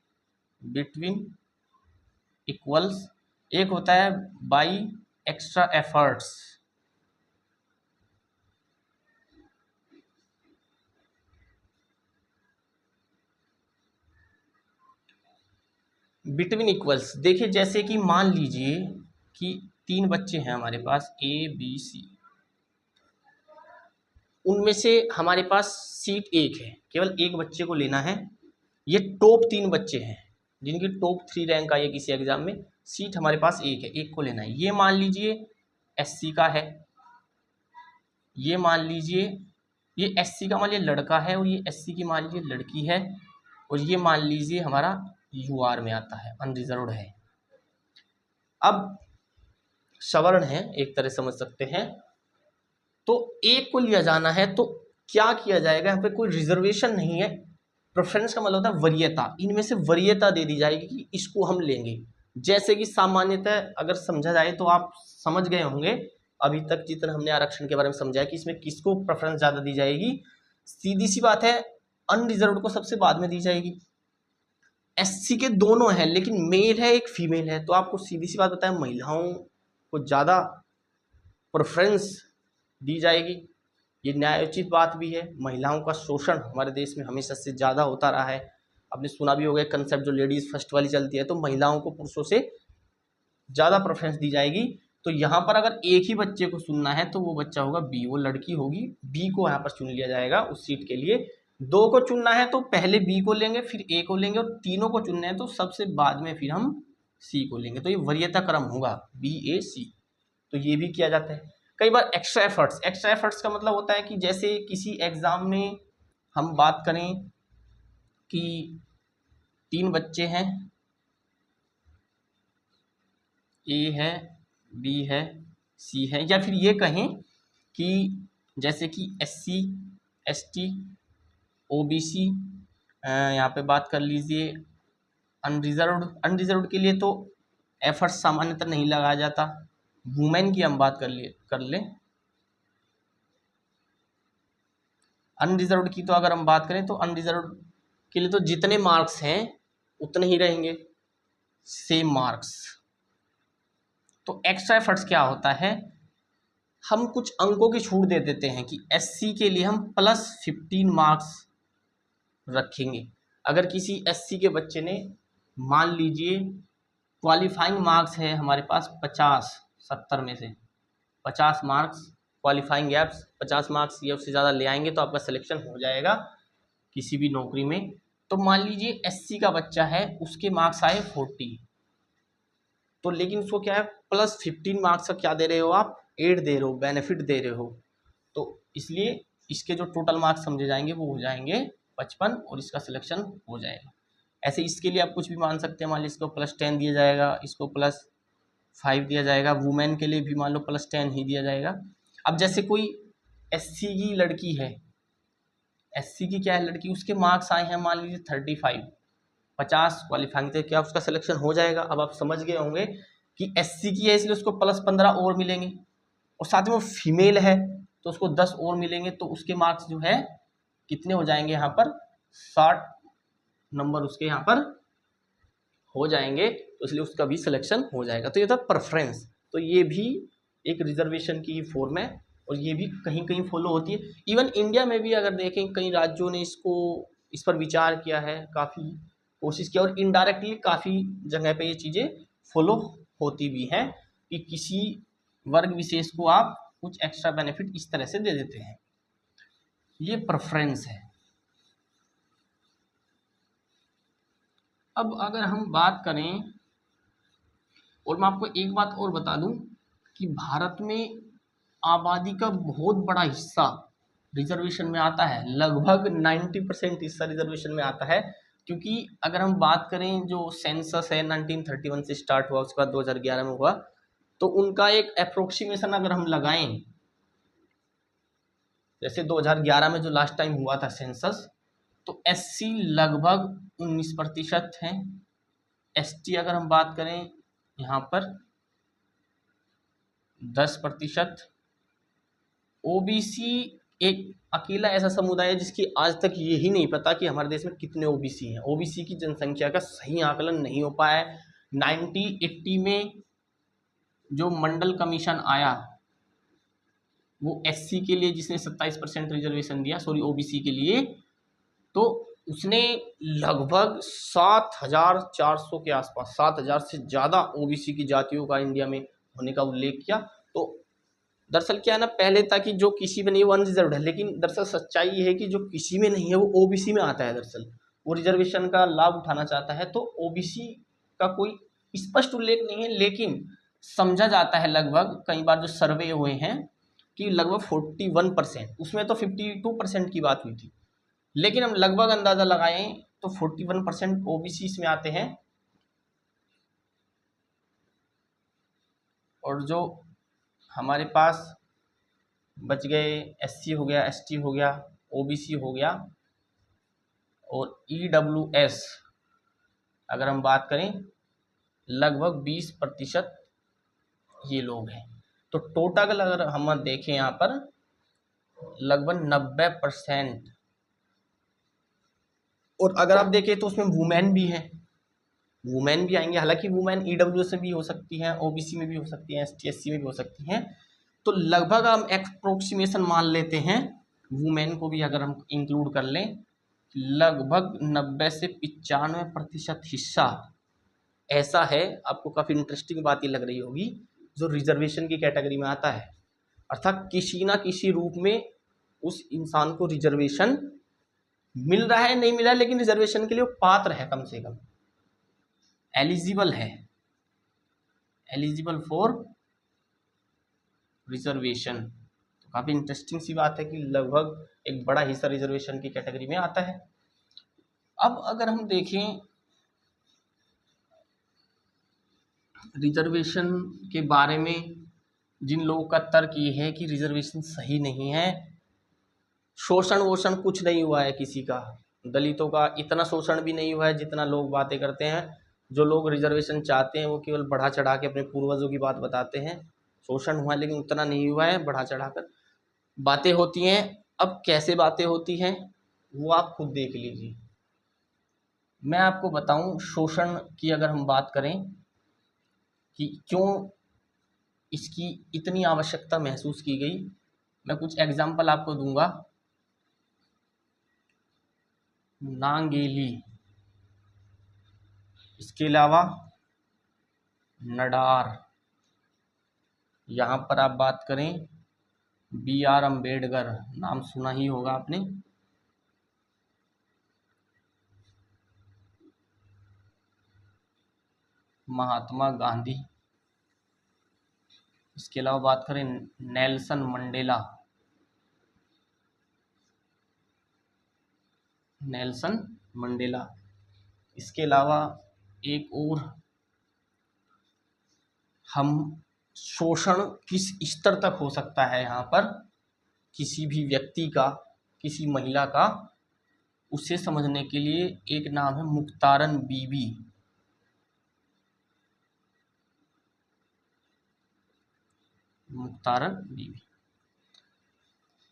between equals, एक होता है by extra efforts. Between equals देखिए, जैसे कि मान लीजिए कि 3 बच्चे हैं हमारे पास, ए बी सी, उनमें से हमारे पास सीट एक है, केवल एक बच्चे को लेना है। ये टॉप 3 बच्चे हैं जिनकी टॉप 3 रैंक आई है किसी एग्जाम में, सीट हमारे पास एक है, एक को लेना है। ये मान लीजिए एससी का है, ये मान लीजिए ये एससी का मान लीजिए लड़का है, और ये एससी की मान लीजिए लड़की है, और ये मान लीजिए हमारा यूआर में आता है, अनरिजर्व्ड है। अब सवर्ण है एक तरह समझ सकते हैं। तो एक को लिया जाना है तो क्या किया जाएगा, यहाँ पे कोई रिजर्वेशन नहीं है। प्रेफरेंस का मतलब होता है वरीयता, इनमें से वरीयता दे दी जाएगी कि इसको हम लेंगे। जैसे कि सामान्यतः अगर समझा जाए तो आप समझ गए होंगे अभी तक जितना हमने आरक्षण के बारे में समझा है कि इसमें किसको प्रेफरेंस ज़्यादा दी जाएगी। सीधी सी बात है, अनरिजर्व्ड को सबसे बाद में दी जाएगी। एससी के दोनों हैं लेकिन मेल है एक फीमेल है, तो आपको सीधी सी बात बताएं, महिलाओं को ज़्यादा प्रेफरेंस दी जाएगी। ये न्यायोचित बात भी है। महिलाओं का शोषण हमारे देश में हमेशा से ज़्यादा होता रहा है। आपने सुना भी होगा कंसेप्ट जो लेडीज़ फर्स्ट वाली चलती है, तो महिलाओं को पुरुषों से ज़्यादा प्रेफरेंस दी जाएगी। तो यहाँ पर अगर एक ही बच्चे को चुनना है तो वो बच्चा होगा बी, वो लड़की होगी, बी को यहाँ पर चुन लिया जाएगा उस सीट के लिए। 2 को चुनना है तो पहले बी को लेंगे, फिर ए को लेंगे, और तीनों को चुनना है तो सबसे बाद में फिर हम सी को लेंगे। तो ये वरीयता क्रम होगा बी ए सी। तो ये भी किया जाता है। कई बार एक्स्ट्रा एफर्ट्स, एक्स्ट्रा एफर्ट्स का मतलब होता है कि जैसे किसी एग्ज़ाम में हम बात करें कि 3 बच्चे हैं, ए है, बी है, सी है, या फिर ये कहें कि जैसे कि एससी, एसटी, ओबीसी, यहाँ पे बात कर लीजिए अनरिजर्व्ड। अनरिजर्व्ड के लिए तो एफर्ट्स सामान्यतः नहीं लगाया जाता। वुमेन की हम बात कर लें, अनरिजर्व्ड की तो अगर हम बात करें तो अनरिजर्व्ड के लिए तो जितने मार्क्स हैं उतने ही रहेंगे, सेम मार्क्स। तो एक्स्ट्रा एफर्ट्स क्या होता है, हम कुछ अंकों की छूट दे देते हैं कि एससी के लिए हम +15 मार्क्स रखेंगे। अगर किसी एससी के बच्चे ने मान लीजिए क्वालिफाइंग मार्क्स है हमारे पास 50, 70 में से 50 मार्क्स क्वालिफाइंग गैप्स, 50 मार्क्स या उससे ज़्यादा ले आएंगे तो आपका सिलेक्शन हो जाएगा किसी भी नौकरी में। तो मान लीजिए एससी का बच्चा है, उसके मार्क्स आए 40, तो लेकिन उसको क्या है +15 मार्क्स का क्या दे रहे हो आप, एड दे रहे हो, बेनिफिट दे रहे हो, तो इसलिए इसके जो टोटल मार्क्स समझे जाएंगे वो हो जाएंगे 55 और इसका सिलेक्शन हो जाएगा। ऐसे इसके लिए आप कुछ भी मान सकते हैं, मान लीजिए इसको +10 दिया जाएगा, इसको +5 दिया जाएगा, वुमेन के लिए भी मान लो +10 ही दिया जाएगा। अब जैसे कोई एससी की लड़की है, एससी की क्या है लड़की, उसके मार्क्स आए हैं मान लीजिए 35, 50 क्वालिफाइंग थे, क्या उसका सिलेक्शन हो जाएगा? अब आप समझ गए होंगे कि एससी की है इसलिए उसको +15 और मिलेंगे, और साथ में वो फीमेल है तो उसको 10 और मिलेंगे, तो उसके मार्क्स जो है कितने हो जाएंगे यहाँ पर, 60 नंबर उसके यहाँ पर हो जाएंगे, तो इसलिए उसका भी सिलेक्शन हो जाएगा। तो ये था प्रेफरेंस। तो ये भी एक रिजर्वेशन की ही फॉर्म है और ये भी कहीं कहीं फॉलो होती है। इवन इंडिया में भी अगर देखें कई राज्यों ने इस पर विचार किया है, काफ़ी कोशिश किया, और इनडायरेक्टली काफ़ी जगह पे ये चीज़ें फॉलो होती भी हैं कि किसी वर्ग विशेष को आप कुछ एक्स्ट्रा बेनिफिट इस तरह से दे देते हैं। ये प्रेफरेंस है। अब अगर हम बात करें, और मैं आपको एक बात और बता दूं कि भारत में आबादी का बहुत बड़ा हिस्सा रिजर्वेशन में आता है, लगभग 90% हिस्सा रिजर्वेशन में आता है। क्योंकि अगर हम बात करें जो सेंसस है 1931 से स्टार्ट हुआ, उसके बाद 2011 में हुआ, तो उनका एक अप्रोक्सीमेशन अगर हम लगाएं, जैसे 2011 में जो लास्ट टाइम हुआ था सेंसस, तो एससी लगभग 19% हैं, एसटी अगर हम बात करें यहाँ पर 10%, ओबीसी एक अकेला ऐसा समुदाय है जिसकी आज तक यही नहीं पता कि हमारे देश में कितने ओबीसी हैं। ओबीसी की जनसंख्या का सही आकलन नहीं हो पाया है। 1980 में जो मंडल कमीशन आया वो एससी के लिए, जिसने 27% रिजर्वेशन दिया, सॉरी ओबीसी के लिए, तो उसने लगभग 7,400 के आसपास, 7,000 से ज़्यादा ओबीसी की जातियों का इंडिया में होने का उल्लेख किया। तो दरअसल क्या है ना, पहले था कि जो किसी में नहीं वो अनरिजर्व्ड है, लेकिन दरअसल सच्चाई ये है कि जो किसी में नहीं है वो ओबीसी में आता है। दरअसल वो रिजर्वेशन का लाभ उठाना चाहता है, तो ओबीसी का कोई स्पष्ट उल्लेख नहीं है, लेकिन समझा जाता है लगभग, कई बार जो सर्वे हुए हैं कि लगभग 41%, उसमें तो 52% की बात हुई थी, लेकिन हम लगभग अंदाजा लगाएं तो 41% ओबीसी इसमें आते हैं। और जो हमारे पास बच गए, एससी हो गया, एसटी हो गया, ओबीसी हो गया, और ईडब्ल्यूएस अगर हम बात करें लगभग 20% ये लोग हैं। तो टोटल अगर हम देखें यहाँ पर लगभग 90%। और अगर आप देखें तो उसमें वुमेन भी है, वुमेन भी आएंगे, हालांकि वुमेन ईडब्ल्यूएस में भी हो सकती हैं, ओबीसी में भी हो सकती हैं, एसटी एससी में भी हो सकती हैं। तो लगभग हम अप्रोक्सीमेशन मान लेते हैं, वुमेन को भी अगर हम इंक्लूड कर लें, लगभग 90 से 95% हिस्सा ऐसा है। आपको काफ़ी इंटरेस्टिंग बात ये लग रही होगी, जो रिजर्वेशन की कैटेगरी में आता है, अर्थात किसी ना किसी रूप में उस इंसान को रिजर्वेशन मिल रहा है, नहीं मिला है, लेकिन रिजर्वेशन के लिए वो पात्र है, कम से कम एलिजिबल है, एलिजिबल फॉर रिजर्वेशन। तो काफ़ी इंटरेस्टिंग सी बात है कि लगभग एक बड़ा हिस्सा रिजर्वेशन की कैटेगरी में आता है। अब अगर हम देखें रिजर्वेशन के बारे में, जिन लोगों का तर्क ये है कि रिजर्वेशन सही नहीं है, शोषण वोषण कुछ नहीं हुआ है किसी का, दलितों का इतना शोषण भी नहीं हुआ है जितना लोग बातें करते हैं। जो लोग रिजर्वेशन चाहते हैं वो केवल बढ़ा चढ़ा के अपने पूर्वजों की बात बताते हैं। शोषण हुआ है लेकिन उतना नहीं हुआ है, बढ़ा चढ़ा कर बातें होती हैं। अब कैसे बातें होती हैं वो आप खुद देख लीजिए। मैं आपको बताऊं, शोषण की अगर हम बात करें कि क्यों इसकी इतनी आवश्यकता महसूस की गई, मैं कुछ एग्जाम्पल आपको दूंगा। नांगेली, इसके अलावा नडार, यहाँ पर आप बात करें BR अम्बेडकर, नाम सुना ही होगा आपने, महात्मा गांधी, इसके अलावा बात करें नेल्सन मंडेला, नेल्सन मंडेला। इसके अलावा एक और, हम शोषण किस स्तर तक हो सकता है यहाँ पर किसी भी व्यक्ति का, किसी महिला का, उसे समझने के लिए एक नाम है मुख्तारन बीबी। मुख्तारन बीबी।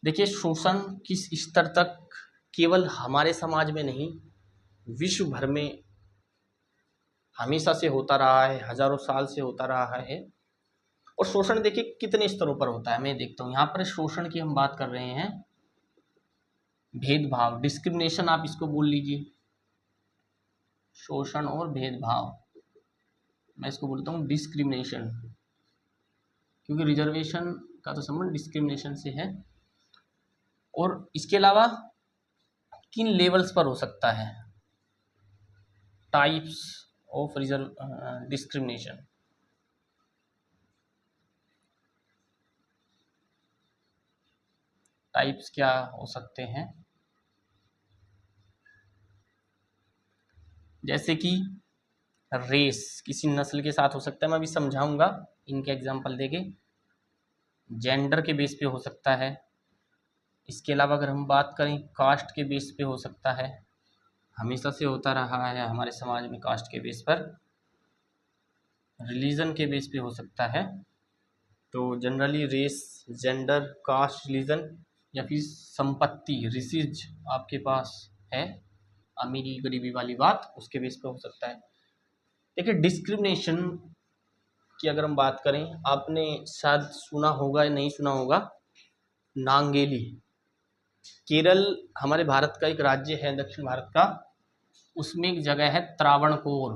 देखिए, शोषण किस स्तर तक केवल हमारे समाज में नहीं, विश्व भर में हमेशा से होता रहा है, हजारों साल से होता रहा है। और शोषण देखिए कितने स्तरों पर होता है, मैं देखता हूँ यहाँ पर शोषण की हम बात कर रहे हैं, भेदभाव, डिस्क्रिमिनेशन आप इसको बोल लीजिए, शोषण और भेदभाव, मैं इसको बोलता हूँ डिस्क्रिमिनेशन, क्योंकि रिजर्वेशन का तो संबंध डिस्क्रिमिनेशन से है। और इसके अलावा किन लेवल्स पर हो सकता है, टाइप्स ऑफ डिस्क्रिमिनेशन। टाइप्स क्या हो सकते हैं, जैसे कि रेस किसी नस्ल के साथ हो सकता है, मैं अभी समझाऊंगा इनके एग्जांपल देके। जेंडर के बेस पे हो सकता है। इसके अलावा अगर हम बात करें कास्ट के बेस पे हो सकता है, हमेशा से होता रहा है हमारे समाज में कास्ट के बेस पर। रिलीजन के बेस पे हो सकता है, तो generally race, gender, caste, religion, या फिर संपत्ति, रिसीज आपके पास है, अमीरी गरीबी वाली बात, उसके बेस पे हो सकता है। देखिए, डिस्क्रिमिनेशन की अगर हम बात करें, आपने शायद सुना होगा या नहीं सुना होगा, नांगेली, केरल हमारे भारत का एक राज्य है, दक्षिण भारत का, उसमें एक जगह है त्रावणकोर।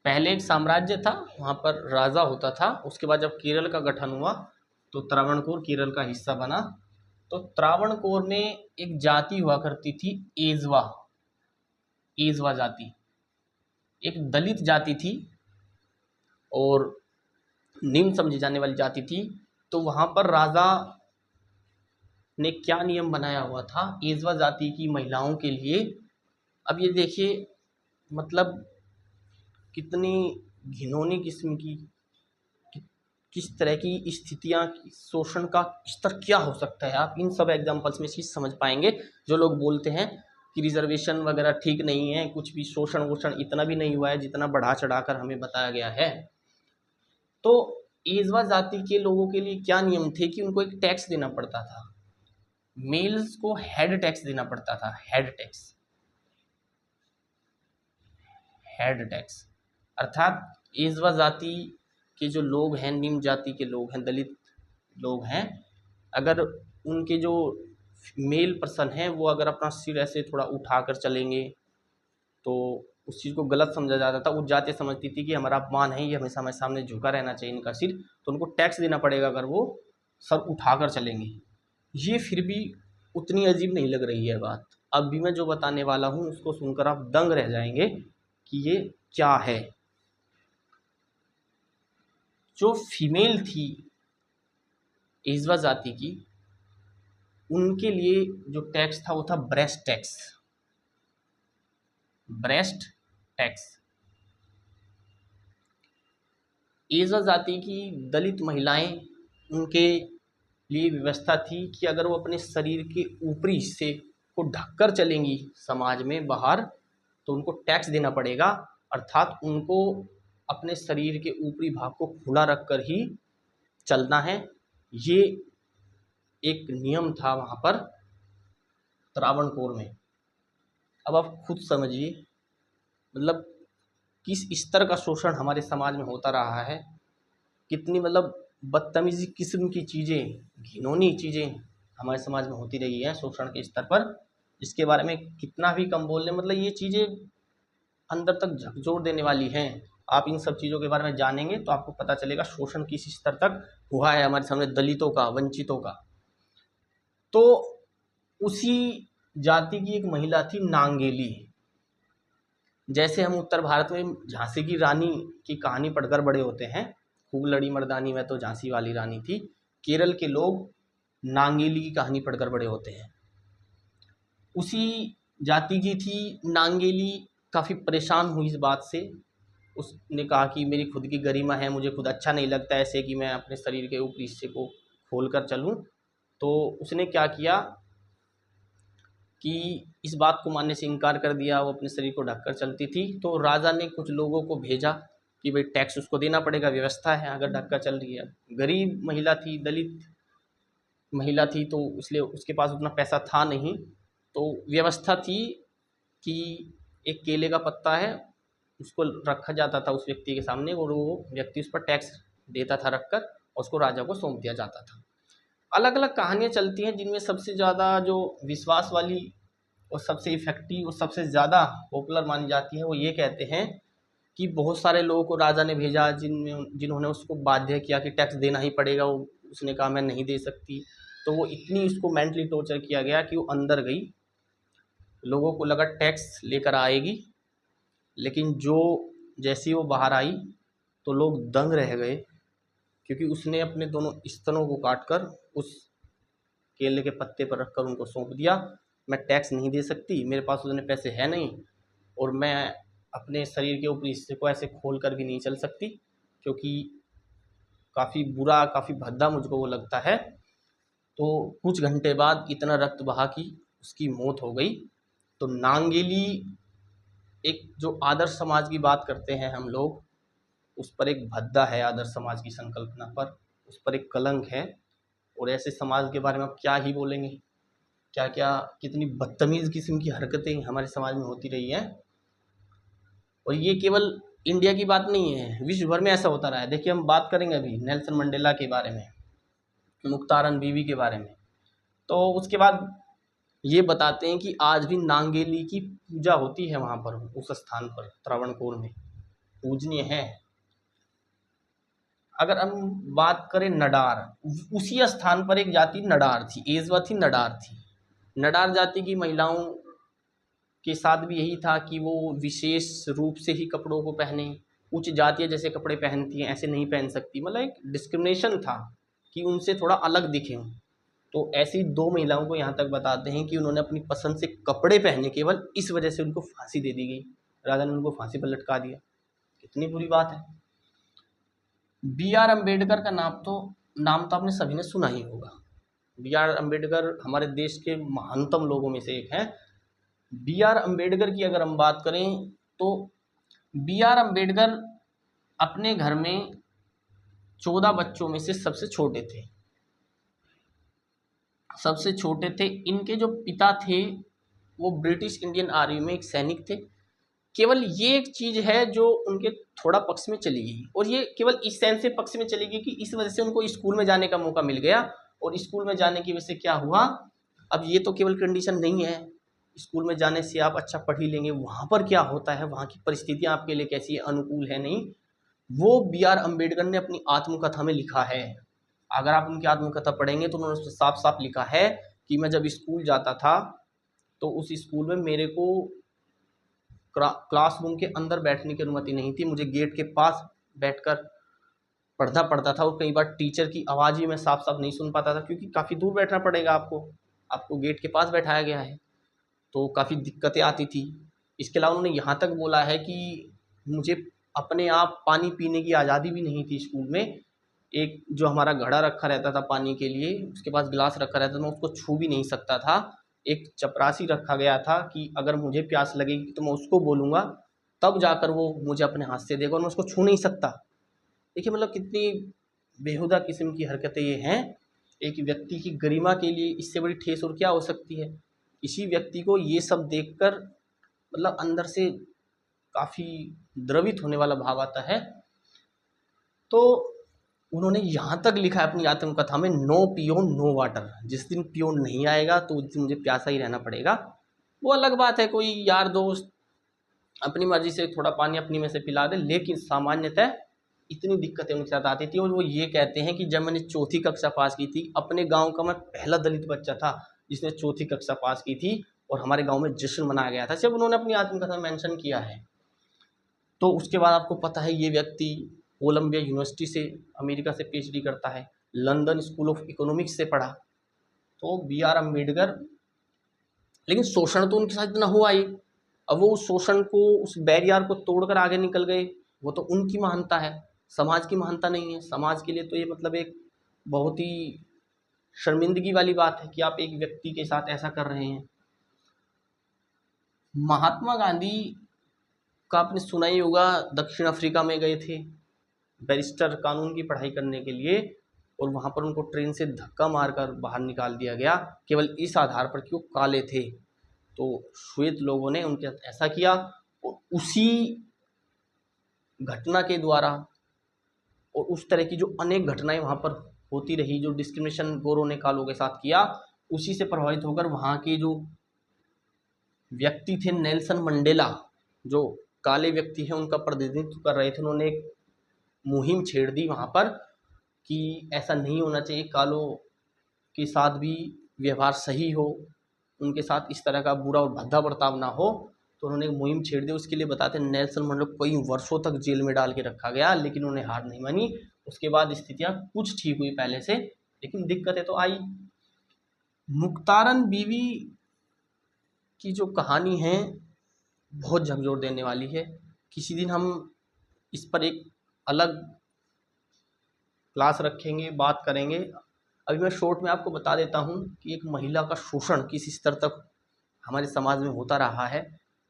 पहले एक साम्राज्य था, वहाँ पर राजा होता था, उसके बाद जब केरल का गठन हुआ तो त्रावणकोर केरल का हिस्सा बना। तो त्रावणकोर में एक जाति हुआ करती थी, एजवा, एजवा जाति, एक दलित जाति थी और निम्न समझी जाने वाली जाति थी। तो वहाँ पर राजा ने क्या नियम बनाया हुआ था एजवा जाति की महिलाओं के लिए। अब ये देखिए, मतलब कितनी घिनौनी किस्म की, किस तरह की स्थितियाँ, शोषण का स्तर क्या हो सकता है, आप इन सब एग्जाम्पल्स में चीज़ समझ पाएंगे। जो लोग बोलते हैं कि रिजर्वेशन वगैरह ठीक नहीं है, कुछ भी शोषण वोषण इतना भी नहीं हुआ है जितना बढ़ा चढ़ाकर हमें बताया गया है। तो एजवा जाति के लोगों के लिए क्या नियम थे कि उनको एक टैक्स देना पड़ता था, मेल्स को हेड टैक्स देना पड़ता था, हेड टैक्स, हेड टैक्स। अर्थात एजवा जाति के जो लोग हैं, निम्न जाति के लोग हैं, दलित लोग हैं, अगर उनके जो मेल पर्सन हैं वो अगर अपना सिर ऐसे थोड़ा उठाकर चलेंगे तो उस चीज़ को गलत समझा जाता था। उस जाति समझती थी कि हमारा अपमान है, ये हमेशा हमारे सामने झुका रहना चाहिए इनका सिर, तो उनको टैक्स देना पड़ेगा अगर वो सर उठाकर चलेंगे। ये फिर भी उतनी अजीब नहीं लग रही है बात। अब भी मैं जो बताने वाला हूँ उसको सुनकर आप दंग रह जाएंगे कि ये क्या है। जो फीमेल थी एजवा जाति की, उनके लिए जो टैक्स था वो था ब्रेस्ट टैक्स, ब्रेस्ट टैक्स। एजवा जाति की दलित महिलाएं, उनके लिए व्यवस्था थी कि अगर वो अपने शरीर के ऊपरी हिस्से को ढककर चलेंगी समाज में बाहर तो उनको टैक्स देना पड़ेगा। अर्थात उनको अपने शरीर के ऊपरी भाग को खुला रखकर ही चलना है। ये एक नियम था वहाँ पर त्रावणकोर में। अब आप खुद समझिए, मतलब किस स्तर का शोषण हमारे समाज में होता रहा है, कितनी मतलब बदतमीजी किस्म की चीज़ें, घिनौनी चीज़ें हमारे समाज में होती रही है शोषण के स्तर पर। इसके बारे में कितना भी कम बोल लें, मतलब ये चीज़ें अंदर तक झकझोर देने वाली हैं। आप इन सब चीज़ों के बारे में जानेंगे तो आपको पता चलेगा शोषण किस स्तर तक हुआ है हमारे सामने, दलितों का, वंचितों का। तो उसी जाति की एक महिला थी नांगेली। जैसे हम उत्तर भारत में झांसी की रानी की कहानी पढ़कर बड़े होते हैं, खूब लड़ी मर्दानी में तो झांसी वाली रानी थी। केरल के लोग नांगेली की कहानी पढ़कर बड़े होते हैं। उसी जाति की थी नांगेली, काफ़ी परेशान हुई इस बात से। उसने कहा कि मेरी खुद की गरिमा है, मुझे खुद अच्छा नहीं लगता ऐसे कि मैं अपने शरीर के ऊपरी हिस्से को खोल कर चलूँ। तो उसने क्या किया कि इस बात को मानने से इनकार कर दिया, वो अपने शरीर को ढककर चलती थी। तो राजा ने कुछ लोगों को भेजा कि भाई टैक्स उसको देना पड़ेगा, व्यवस्था है अगर ढककर चल रही है। गरीब महिला थी, दलित महिला थी, तो इसलिए उसके पास उतना पैसा था नहीं। तो व्यवस्था थी कि एक केले का पत्ता है, उसको रखा जाता था उस व्यक्ति के सामने और वो व्यक्ति उस पर टैक्स देता था रखकर, और उसको राजा को सौंप दिया जाता था। अलग अलग कहानियाँ चलती हैं जिनमें सबसे ज़्यादा जो विश्वास वाली और सबसे इफ़ेक्टिव और सबसे ज़्यादा पॉपुलर मानी जाती है वो ये कहते हैं कि बहुत सारे लोगों को राजा ने भेजा जिन्होंने उसको बाध्य किया कि टैक्स देना ही पड़ेगा। उसने कहा मैं नहीं दे सकती। तो वो इतनी उसको मेंटली टॉर्चर किया गया कि वो अंदर गई। लोगों को लगा टैक्स लेकर आएगी, लेकिन जैसी वो बाहर आई तो लोग दंग रह गए, क्योंकि उसने अपने दोनों स्तनों को काटकर उस केले के पत्ते पर रखकर उनको सौंप दिया। मैं टैक्स नहीं दे सकती, मेरे पास उतने पैसे हैं नहीं, और मैं अपने शरीर के ऊपरी हिस्से को ऐसे खोल कर भी नहीं चल सकती, क्योंकि काफ़ी बुरा, काफ़ी भद्दा मुझको वो लगता है। तो कुछ घंटे बाद इतना रक्त बहा कि उसकी मौत हो गई। तो नांगेली एक जो आदर्श समाज की बात करते हैं हम लोग, उस पर एक भद्दा है आदर्श समाज की संकल्पना पर, उस पर एक कलंक है। और ऐसे समाज के बारे में आप क्या ही बोलेंगे, क्या क्या कितनी बदतमीज़ किस्म की हरकतें हमारे समाज में होती रही हैं। और ये केवल इंडिया की बात नहीं है, विश्व भर में ऐसा होता रहा है। देखिए हम बात करेंगे अभी नेल्सन मंडेला के बारे में, मुख्तारन बीवी के बारे में। तो उसके बाद ये बताते हैं कि आज भी नांगेली की पूजा होती है वहाँ पर, उस स्थान पर त्रावणकोर में पूजनीय है। अगर हम बात करें नडार, उसी स्थान पर एक जाति नडार थी, एजवा थी, नडार थी। नडार जाति की महिलाओं के साथ भी यही था कि वो विशेष रूप से ही कपड़ों को पहने, उच्च जातियाँ जैसे कपड़े पहनती हैं ऐसे नहीं पहन सकती, मतलब एक डिस्क्रिमिनेशन था कि उनसे थोड़ा अलग दिखें। तो ऐसी दो महिलाओं को यहाँ तक बताते हैं कि उन्होंने अपनी पसंद से कपड़े पहने, केवल इस वजह से उनको फांसी दे दी गई। राजा ने उनको फांसी पर लटका दिया। कितनी बुरी बात है। बी आर अम्बेडकर का नाम तो आपने सभी ने सुना ही होगा। बी आर अम्बेडकर हमारे देश के महानतम लोगों में से एक हैं। बी आर अम्बेडकर की अगर हम बात करें तो बी आर अम्बेडकर अपने घर में 14 बच्चों में से सबसे छोटे थे। सबसे छोटे थे। इनके जो पिता थे वो ब्रिटिश इंडियन आर्मी में एक सैनिक थे। केवल ये एक चीज़ है जो उनके थोड़ा पक्ष में चली गई, और ये केवल इस सेंस से पक्ष में चली गई कि इस वजह से उनको स्कूल में जाने का मौका मिल गया। और स्कूल में जाने की वजह से क्या हुआ, अब ये तो केवल कंडीशन नहीं है स्कूल में जाने से आप अच्छा पढ़ ही लेंगे, वहाँ पर क्या होता है, वहाँ की परिस्थितियाँ आपके लिए कैसी है, अनुकूल है नहीं। वो बी आर अम्बेडकर ने अपनी आत्मकथा में लिखा है। अगर आप उनकी आत्मकथा पढ़ेंगे तो उन्होंने साफ साफ लिखा है कि मैं जब स्कूल जाता था तो उस स्कूल में मेरे को क्लासरूम के अंदर बैठने की अनुमति नहीं थी, मुझे गेट के पास बैठकर पढ़ना पड़ता था। और कई बार टीचर की आवाज़ ही मैं साफ साफ नहीं सुन पाता था, क्योंकि काफ़ी दूर बैठना पड़ेगा आपको गेट के पास बैठाया गया है, तो काफ़ी दिक्कतें आती थी। इसके अलावा उन्होंने यहाँ तक बोला है कि मुझे अपने आप पानी पीने की आज़ादी भी नहीं थी स्कूल में। एक जो हमारा घड़ा रखा रहता था पानी के लिए, उसके पास गिलास रखा रहता था, मैं उसको छू भी नहीं सकता था। एक चपरासी रखा गया था कि अगर मुझे प्यास लगेगी तो मैं उसको बोलूँगा, तब जाकर वो मुझे अपने हाथ से देगा, और मैं उसको छू नहीं सकता। देखिए मतलब कितनी बेहुदा किस्म की हरकतें ये हैं। एक व्यक्ति की गरिमा के लिए इससे बड़ी ठेस और क्या हो सकती है। इसी व्यक्ति को ये सब देखकर मतलब अंदर से काफ़ी द्रवित होने वाला भाव आता है। तो उन्होंने यहाँ तक लिखा है अपनी आत्मकथा में, नो पियोन नो वाटर। जिस दिन पियोन नहीं आएगा तो उस दिन मुझे प्यासा ही रहना पड़ेगा। वो अलग बात है, कोई यार दोस्त अपनी मर्जी से थोड़ा पानी अपनी में से पिला दे, लेकिन सामान्यतः इतनी दिक्कतें उनके साथ आती थी। और वो ये कहते हैं कि जब मैंने चौथी कक्षा पास की थी, अपने गांव का मैं पहला दलित बच्चा था जिसने चौथी कक्षा पास की थी, और हमारे गांव में जश्न मनाया गया था, जब उन्होंने अपनी आत्मकथा मेंशन किया है। तो उसके बाद आपको पता है ये व्यक्ति कोलंबिया यूनिवर्सिटी से अमेरिका से पीएचडी करता है, लंदन स्कूल ऑफ इकोनॉमिक्स से पढ़ा। तो बी आर अम्बेडकर, लेकिन शोषण तो उनके साथ इतना हुआ ही, अब वो उस शोषण को, उस बैरियर को तोड़कर आगे निकल गए, वो तो उनकी महानता है, समाज की महानता नहीं है। समाज के लिए तो ये मतलब एक बहुत ही शर्मिंदगी वाली बात है कि आप एक व्यक्ति के साथ ऐसा कर रहे हैं। महात्मा गांधी का आपने सुना ही होगा, दक्षिण अफ्रीका में गए थे बैरिस्टर कानून की पढ़ाई करने के लिए, और वहाँ पर उनको ट्रेन से धक्का मारकर बाहर निकाल दिया गया, केवल इस आधार पर कि वो काले थे। तो श्वेत लोगों ने उनके साथ ऐसा किया, और उसी घटना के द्वारा और उस तरह की जो अनेक घटनाएं वहाँ पर होती रही, जो डिस्क्रिमिनेशन गोरों ने कालों के साथ किया, उसी से प्रभावित होकर वहाँ के जो व्यक्ति थे नेल्सन मंडेला, जो काले व्यक्ति हैं उनका प्रतिनिधित्व कर रहे थे, उन्होंने एक मुहिम छेड़ दी वहाँ पर कि ऐसा नहीं होना चाहिए, कालों के साथ भी व्यवहार सही हो, उनके साथ इस तरह का बुरा और भद्दा बर्ताव ना हो। तो उन्होंने एक मुहिम छेड़ दी। उसके लिए बताते नेल्सन मंडेला को कई वर्षों तक जेल में डाल के रखा गया, लेकिन उन्हें हार नहीं मानी। उसके बाद स्थितियाँ कुछ ठीक हुई पहले से, लेकिन दिक्कतें तो आई। मुख्तारन बीवी की जो कहानी है बहुत झकझोर देने वाली है। किसी दिन हम इस पर एक अलग क्लास रखेंगे, बात करेंगे। अभी मैं शॉर्ट में आपको बता देता हूँ कि एक महिला का शोषण किस स्तर तक हमारे समाज में होता रहा है।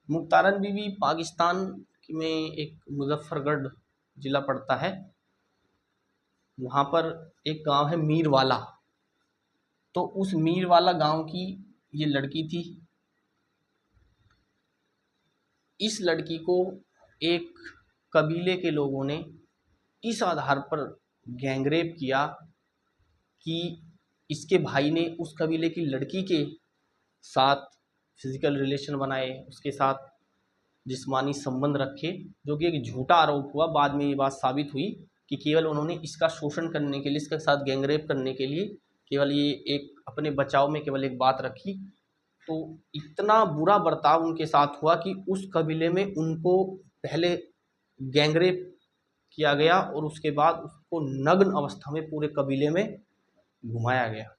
मुख्तारन बीवी पाकिस्तान में एक मुजफ्फरगढ़ ज़िला पड़ता है, वहाँ पर एक गांव है मीरवाला। तो उस मीरवाला गांव की ये लड़की थी। इस लड़की को एक कबीले के लोगों ने इस आधार पर गैंगरेप किया कि इसके भाई ने उस कबीले की लड़की के साथ फिजिकल रिलेशन बनाए, उसके साथ जिस्मानी संबंध रखे, जो कि एक झूठा आरोप हुआ। बाद में ये बात साबित हुई कि केवल उन्होंने इसका शोषण करने के लिए, इसके साथ गैंगरेप करने के लिए केवल ये एक अपने बचाव में केवल एक बात रखी। तो इतना बुरा बर्ताव उनके साथ हुआ कि उस कबीले में उनको पहले गैंगरेप किया गया और उसके बाद उसको नग्न अवस्था में पूरे कबीले में घुमाया गया।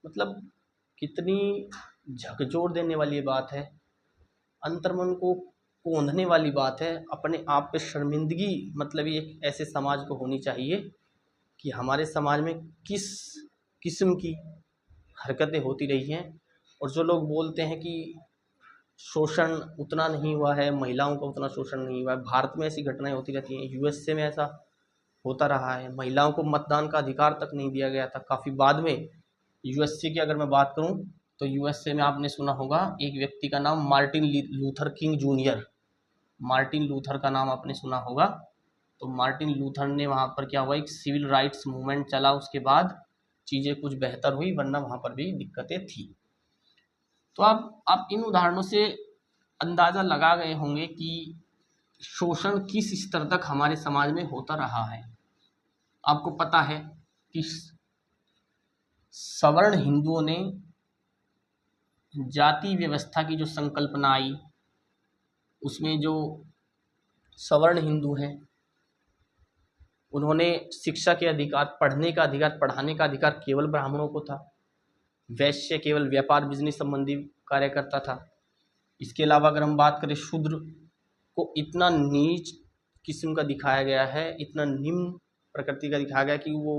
मतलब कितनी झकझोर देने वाली बात है, अंतर्मन को कोंधने वाली बात है। अपने आप पे शर्मिंदगी मतलब ये एक ऐसे समाज को होनी चाहिए कि हमारे समाज में किस किस्म की हरकतें होती रही हैं। और जो लोग बोलते हैं कि शोषण उतना नहीं हुआ है, महिलाओं का उतना शोषण नहीं हुआ है, भारत में ऐसी घटनाएं होती रहती हैं, यूएसए में ऐसा होता रहा है। महिलाओं को मतदान का अधिकार तक नहीं दिया गया था, काफ़ी बाद में। यूएसए की अगर मैं बात करूं तो यूएसए में आपने सुना होगा एक व्यक्ति का नाम Martin Luther king junior, Martin Luther का नाम आपने सुना होगा। तो मार्टिन लूथर ने वहाँ पर क्या हुआ, एक सिविल राइट्स मूवमेंट चला, उसके बाद चीज़ें कुछ बेहतर हुई, वरना वहाँ पर भी दिक्कतें थी। तो आप इन उदाहरणों से अंदाज़ा लगा गए होंगे कि शोषण किस स्तर तक हमारे समाज में होता रहा है। आपको पता है कि सवर्ण हिंदुओं ने जाति व्यवस्था की जो संकल्पना आई, उसमें जो सवर्ण हिंदू हैं उन्होंने शिक्षा के अधिकार, पढ़ने का अधिकार, पढ़ाने का अधिकार केवल ब्राह्मणों को था। वैश्य केवल व्यापार बिजनेस संबंधी कार्य करता था। इसके अलावा अगर हम बात करें, शूद्र को इतना नीच किस्म का दिखाया गया है, इतना निम्न प्रकृति का दिखाया गया कि वो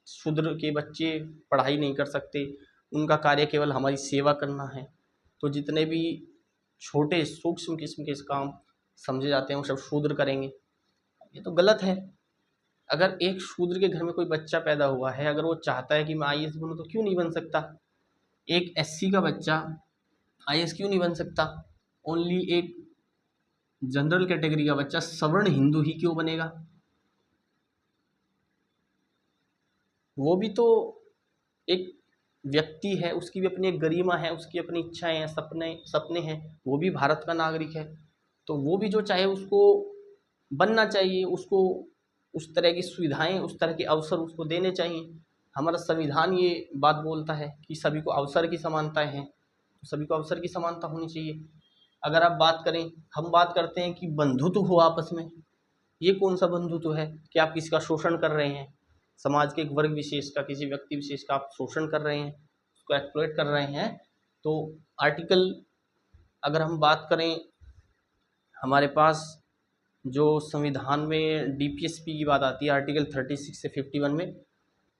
शूद्र के बच्चे पढ़ाई नहीं कर सकते, उनका कार्य केवल हमारी सेवा करना है। तो जितने भी छोटे सूक्ष्म किस्म के काम समझे जाते हैं वो सब शूद्र करेंगे। ये तो गलत है। अगर एक शूद्र के घर में कोई बच्चा पैदा हुआ है, अगर वो चाहता है कि मैं आईएएस बनूं, तो क्यों नहीं बन सकता? एक एससी का बच्चा आईएएस क्यों नहीं बन सकता? ओनली एक जनरल कैटेगरी का बच्चा सवर्ण हिंदू ही क्यों बनेगा? वो भी तो एक व्यक्ति है, उसकी भी अपनी एक गरिमा है, उसकी अपनी इच्छाएं हैं, सपने हैं, वो भी भारत का नागरिक है। तो वो भी जो चाहे उसको बनना चाहिए, उसको उस तरह की सुविधाएं, उस तरह के अवसर उसको देने चाहिए। हमारा संविधान ये बात बोलता है कि सभी को अवसर की समानताएं हैं, तो सभी को अवसर की समानता होनी चाहिए। अगर आप बात करें, हम बात करते हैं कि बंधुत्व हो आपस में, ये कौन सा बंधुत्व है कि आप किसी का शोषण कर रहे हैं, समाज के एक वर्ग विशेष का, किसी व्यक्ति विशेष का आप शोषण कर रहे हैं, उसको एक्सप्लॉइट कर रहे हैं। तो आर्टिकल अगर हम बात करें, हमारे पास जो संविधान में डीपीएसपी की बात आती है आर्टिकल 36 से 51 में,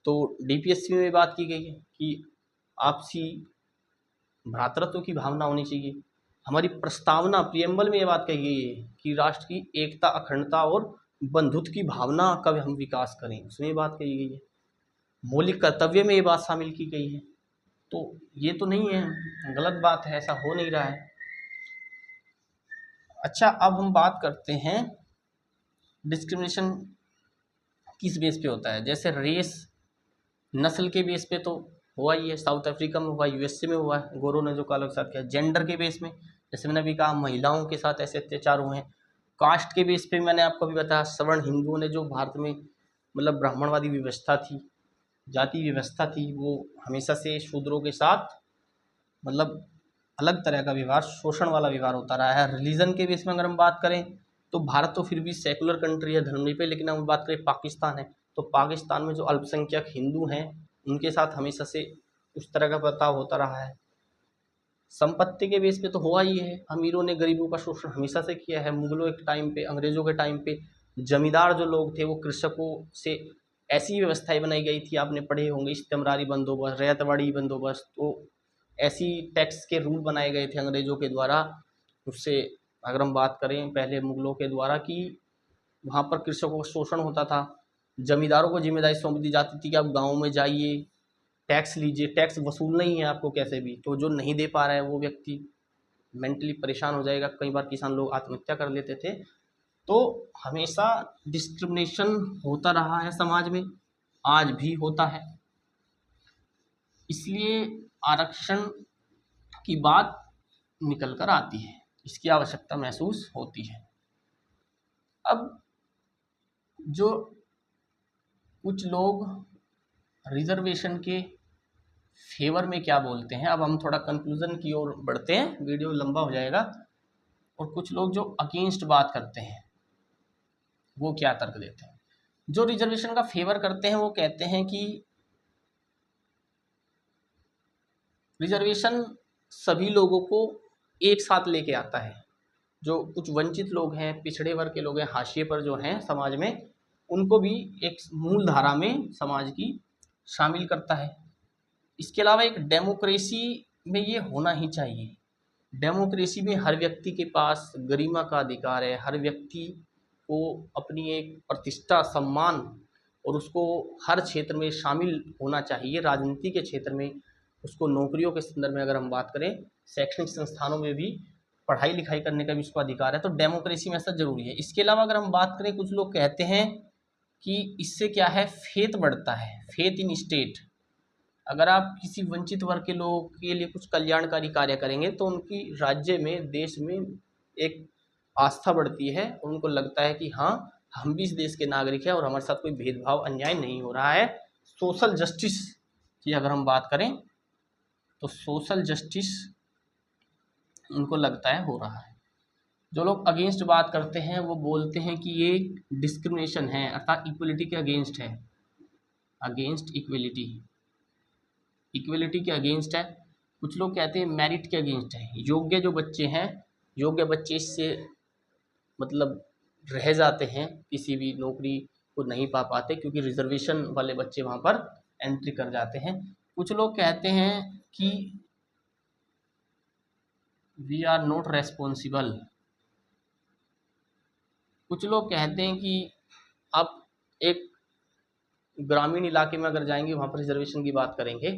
तो डीपीएसपी में बात की गई है कि आपसी भ्रातृत्व की भावना होनी चाहिए। हमारी प्रस्तावना प्रियम्बल में ये बात कही गई है कि राष्ट्र की एकता, अखंडता और बंधुत्व की भावना का हम विकास करें, उसमें ये बात कही गई है। मौलिक कर्तव्य में ये बात शामिल की गई है। तो ये तो नहीं है, गलत बात है, ऐसा हो नहीं रहा है। अच्छा, अब हम बात करते हैं डिस्क्रिमिनेशन किस बेस पे होता है। जैसे रेस, नस्ल के बेस पे तो हुआ ही है, साउथ अफ्रीका में हुआ, यूएसए में हुआ है, गोरों ने जो कालों के साथ किया। जेंडर के बेस में, जैसे मैंने अभी कहा, महिलाओं के साथ ऐसे अत्याचार हुए हैं। कास्ट के बेस पे मैंने आपको अभी बताया, सवर्ण हिंदुओं ने जो भारत में मतलब ब्राह्मणवादी व्यवस्था थी, जाति व्यवस्था थी, वो हमेशा से शूद्रों के साथ मतलब अलग तरह का व्यवहार, शोषण वाला व्यवहार होता रहा है। रिलीजन के बेस में अगर हम बात करें तो भारत तो फिर भी सेकुलर कंट्री है, धर्मनिरपेक्ष, लेकिन हम बात करें पाकिस्तान है, तो पाकिस्तान में जो अल्पसंख्यक हिंदू हैं उनके साथ हमेशा से उस तरह का बर्ताव होता रहा है। संपत्ति के बेस पे तो हुआ ही है, अमीरों ने गरीबों का शोषण हमेशा से किया है। मुगलों के टाइम पे, अंग्रेजों के टाइम पे जमींदार जो लोग थे वो कृषकों से ऐसी व्यवस्थाएं बनाई गई थी, आपने पढ़े होंगे, इस्तेमरारी बंदोबस्त, रैयतवाड़ी बंदोबस्त, तो ऐसी टैक्स के रूल बनाए गए थे अंग्रेजों के द्वारा। उससे अगर हम बात करें पहले मुगलों के द्वारा, कि वहाँ पर कृषकों का शोषण होता था, जमींदारों को जिम्मेदारी सौंप दी जाती थी कि आप गाँव में जाइए, टैक्स लीजिए, टैक्स वसूल नहीं है आपको कैसे भी, तो जो नहीं दे पा रहा है वो व्यक्ति मेंटली परेशान हो जाएगा। कई बार किसान लोग आत्महत्या कर लेते थे। तो हमेशा डिस्क्रिमिनेशन होता रहा है समाज में, आज भी होता है, इसलिए आरक्षण की बात निकल कर आती है, इसकी आवश्यकता महसूस होती है। अब जो कुछ लोग रिजर्वेशन के फेवर में क्या बोलते हैं, अब हम थोड़ा कंक्लूजन की ओर बढ़ते हैं, वीडियो लंबा हो जाएगा। और कुछ लोग जो अगेंस्ट बात करते हैं वो क्या तर्क देते हैं। जो रिजर्वेशन का फेवर करते हैं वो कहते हैं कि रिजर्वेशन सभी लोगों को एक साथ लेके आता है। जो कुछ वंचित लोग हैं, पिछड़े वर्ग के लोग हैं, हाशिए पर जो हैं समाज में, उनको भी एक मूल धारा में समाज की शामिल करता है। इसके अलावा एक डेमोक्रेसी में ये होना ही चाहिए। डेमोक्रेसी में हर व्यक्ति के पास गरिमा का अधिकार है, हर व्यक्ति को अपनी एक प्रतिष्ठा, सम्मान, और उसको हर क्षेत्र में शामिल होना चाहिए। राजनीति के क्षेत्र में, उसको नौकरियों के संदर्भ में अगर हम बात करें, शैक्षणिक संस्थानों में भी पढ़ाई लिखाई करने का भी उसको अधिकार है। तो डेमोक्रेसी में ऐसा जरूरी है। इसके अलावा अगर हम बात करें, कुछ लोग कहते हैं कि इससे क्या है, फेथ बढ़ता है, फेथ इन स्टेट। अगर आप किसी वंचित वर्ग के लोगों के लिए कुछ कल्याणकारी कार्य करेंगे तो उनकी राज्य में, देश में एक आस्था बढ़ती है, और उनको लगता है कि हाँ, हम भी इस देश के नागरिक हैं और हमारे साथ कोई भेदभाव, अन्याय नहीं हो रहा है। सोशल जस्टिस की अगर हम बात करें तो सोशल जस्टिस उनको लगता है हो रहा है। जो लोग अगेंस्ट बात करते हैं वो बोलते हैं कि ये डिस्क्रिमिनेशन है, अर्थात इक्वलिटी के अगेंस्ट है, अगेंस्ट इक्वलिटी, इक्वलिटी के अगेंस्ट है। कुछ लोग कहते हैं मेरिट के अगेंस्ट है, योग्य जो बच्चे हैं, योग्य बच्चे इससे मतलब रह जाते हैं, किसी भी नौकरी को नहीं पा पाते, क्योंकि रिजर्वेशन वाले बच्चे वहाँ पर एंट्री कर जाते हैं। कुछ लोग कहते हैं कि वी आर नॉट रेस्पॉन्सिबल। कुछ लोग कहते हैं कि आप एक ग्रामीण इलाके में अगर जाएंगे, वहाँ पर रिजर्वेशन की बात करेंगे,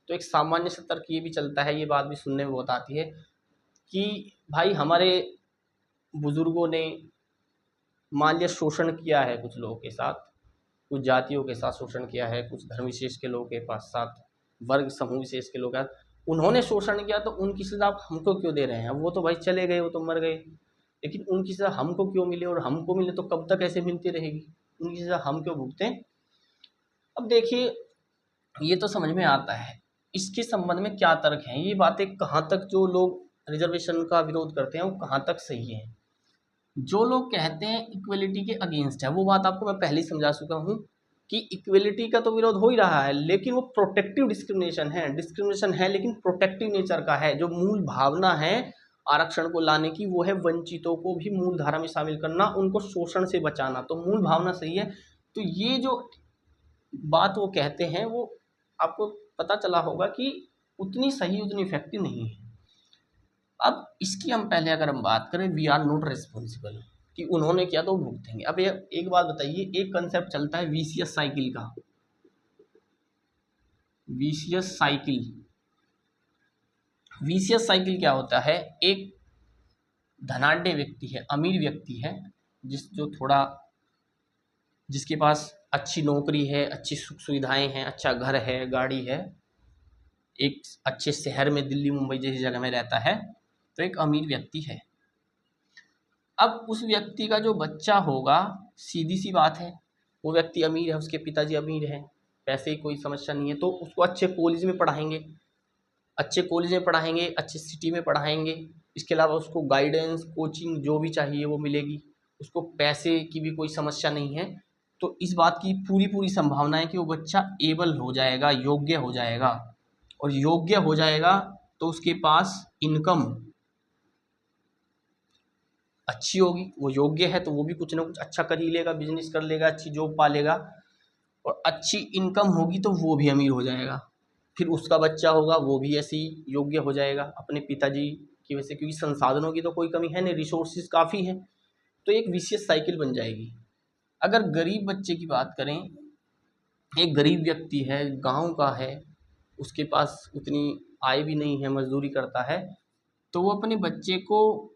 तो एक सामान्य सा तर्क ये भी चलता है, ये बात भी सुनने में बहुत आती है, कि भाई हमारे बुजुर्गों ने मान लिया शोषण किया है कुछ लोगों के साथ, कुछ जातियों के साथ शोषण किया है, कुछ धर्म विशेष के लोगों के पास साथ, वर्ग समूह विशेष के लोग के साथ उन्होंने शोषण किया, तो उनकी सजा आप हमको क्यों दे रहे हैं। वो तो भाई चले गए, वो तो मर गए, लेकिन उनकी सजा हमको क्यों मिले, और हमको मिले तो कब तक ऐसे मिलती रहेगी, उनकी सजा हम क्यों भुगतें। अब देखिए, ये तो समझ में आता है, इसके संबंध में क्या तर्क हैं, ये बातें कहाँ तक, जो लोग रिजर्वेशन का विरोध करते हैं वो कहाँ तक सही है। जो लोग कहते हैं इक्वलिटी के अगेंस्ट है, वो बात आपको मैं पहले ही समझा चुका हूँ कि इक्वलिटी का तो विरोध हो ही रहा है, लेकिन वो प्रोटेक्टिव डिस्क्रिमिनेशन है लेकिन प्रोटेक्टिव नेचर का है। जो मूल भावना है आरक्षण को लाने की, वो है वंचितों को भी मूल धारा में शामिल करना, उनको शोषण से बचाना। तो मूल भावना सही है। तो ये जो बात वो कहते हैं वो आपको पता चला होगा कि उतनी सही, उतनी इफेक्टिव नहीं है। अब इसकी हम पहले अगर हम बात करें, वी आर नॉट रिस्पॉन्सिबल, कि उन्होंने किया तो भुगतेंगे। अब ये एक बात बताइए, एक कंसेप्ट चलता है वीसीएस साइकिल का। वीसीएस साइकिल क्या होता है? एक धनाढ्य व्यक्ति है, अमीर व्यक्ति है, जिसके पास अच्छी नौकरी है, अच्छी सुख सुविधाएं हैं, अच्छा घर है, गाड़ी है, एक अच्छे शहर में दिल्ली मुंबई जैसी जगह में रहता है, तो एक अमीर व्यक्ति है। अब उस व्यक्ति का जो बच्चा होगा, सीधी सी बात है, वो व्यक्ति अमीर है, उसके पिताजी अमीर हैं, पैसे की कोई समस्या नहीं है, तो उसको अच्छे कॉलेज में पढ़ाएंगे, अच्छे सिटी में पढ़ाएंगे। इसके अलावा उसको गाइडेंस, कोचिंग जो भी चाहिए वो मिलेगी, उसको पैसे की भी कोई समस्या नहीं है। तो इस बात की पूरी संभावना है कि वो बच्चा एबल हो जाएगा, योग्य हो जाएगा, और योग्य हो जाएगा तो उसके पास इनकम अच्छी होगी। वो योग्य है तो वो भी कुछ ना कुछ अच्छा कर ही लेगा, बिजनेस कर लेगा, अच्छी जॉब पा लेगा, और अच्छी इनकम होगी तो वो भी अमीर हो जाएगा। फिर उसका बच्चा होगा, वो भी ऐसे ही योग्य हो जाएगा अपने पिताजी की वजह से, क्योंकि संसाधनों की तो कोई कमी है नहीं, रिसोर्सेज काफ़ी हैं। तो एक विशेष साइकिल बन जाएगी। अगर गरीब बच्चे की बात करें, एक गरीब व्यक्ति है, गांव का है, उसके पास उतनी आय भी नहीं है, मजदूरी करता है, तो वो अपने बच्चे को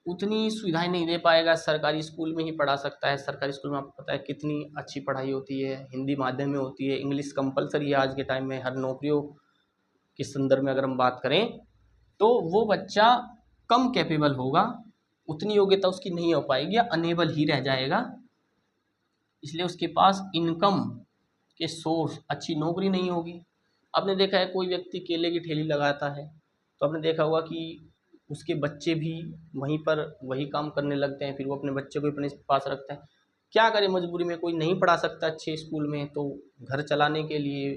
उतनी सुविधाएं नहीं दे पाएगा। सरकारी स्कूल में ही पढ़ा सकता है। सरकारी स्कूल में आपको पता है कितनी अच्छी पढ़ाई होती है, हिंदी माध्यम में होती है, इंग्लिश कंपलसरी है आज के टाइम में, हर नौकरियों के संदर्भ में अगर हम बात करें, तो वो बच्चा कम कैपेबल होगा, उतनी योग्यता उसकी नहीं हो पाएगी, या अनेबल ही रह जाएगा। इसलिए उसके पास इनकम के सोर्स, अच्छी नौकरी नहीं होगी। आपने देखा है कोई व्यक्ति केले की ठेली लगाता है, तो आपने देखा होगा कि उसके बच्चे भी वहीं पर वही काम करने लगते हैं, फिर वो अपने बच्चे को अपने पास रखता है। क्या करे, मजबूरी में कोई नहीं पढ़ा सकता अच्छे स्कूल में, तो घर चलाने के लिए,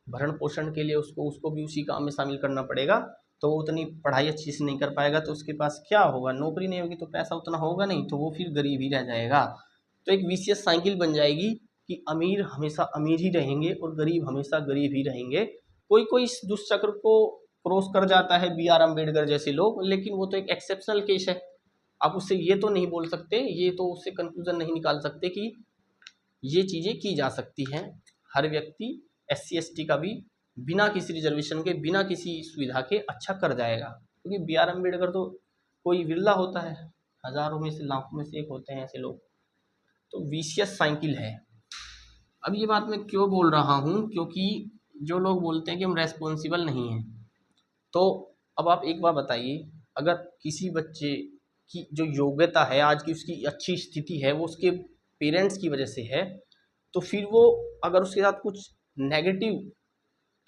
भरण पोषण के लिए उसको उसको भी उसी काम में शामिल करना पड़ेगा। तो वो उतनी पढ़ाई अच्छी से नहीं कर पाएगा, तो उसके पास क्या होगा, नौकरी नहीं होगी तो पैसा उतना होगा नहीं, तो वो फिर गरीब ही रह जाएगा। तो एक विशेष साइकिल बन जाएगी कि अमीर हमेशा अमीर ही रहेंगे और गरीब हमेशा गरीब ही रहेंगे। कोई कोई इस दुष्चक्र को क्रॉस कर जाता है, बी आर अम्बेडकर जैसे लोग, लेकिन वो तो एक एक्सेप्शनल केस है। आप उससे ये तो नहीं बोल सकते, ये तो उससे कंक्लूजन नहीं निकाल सकते कि ये चीज़ें की जा सकती हैं। हर व्यक्ति SC ST का भी बिना किसी रिजर्वेशन के, बिना किसी सुविधा के अच्छा कर जाएगा, क्योंकि बी आर अम्बेडकर तो कोई विरला होता है, हज़ारों में से, लाखों में से एक होते हैं ऐसे लोग। तो विशियस साइकिल है। अब ये बात मैं क्यों बोल रहा हूँ, क्योंकि जो लोग बोलते हैं कि हम रेस्पॉन्सिबल नहीं हैं, तो अब आप एक बार बताइए, अगर किसी बच्चे की जो योग्यता है आज की, उसकी अच्छी स्थिति है, वो उसके पेरेंट्स की वजह से है, तो फिर वो अगर उसके साथ कुछ नेगेटिव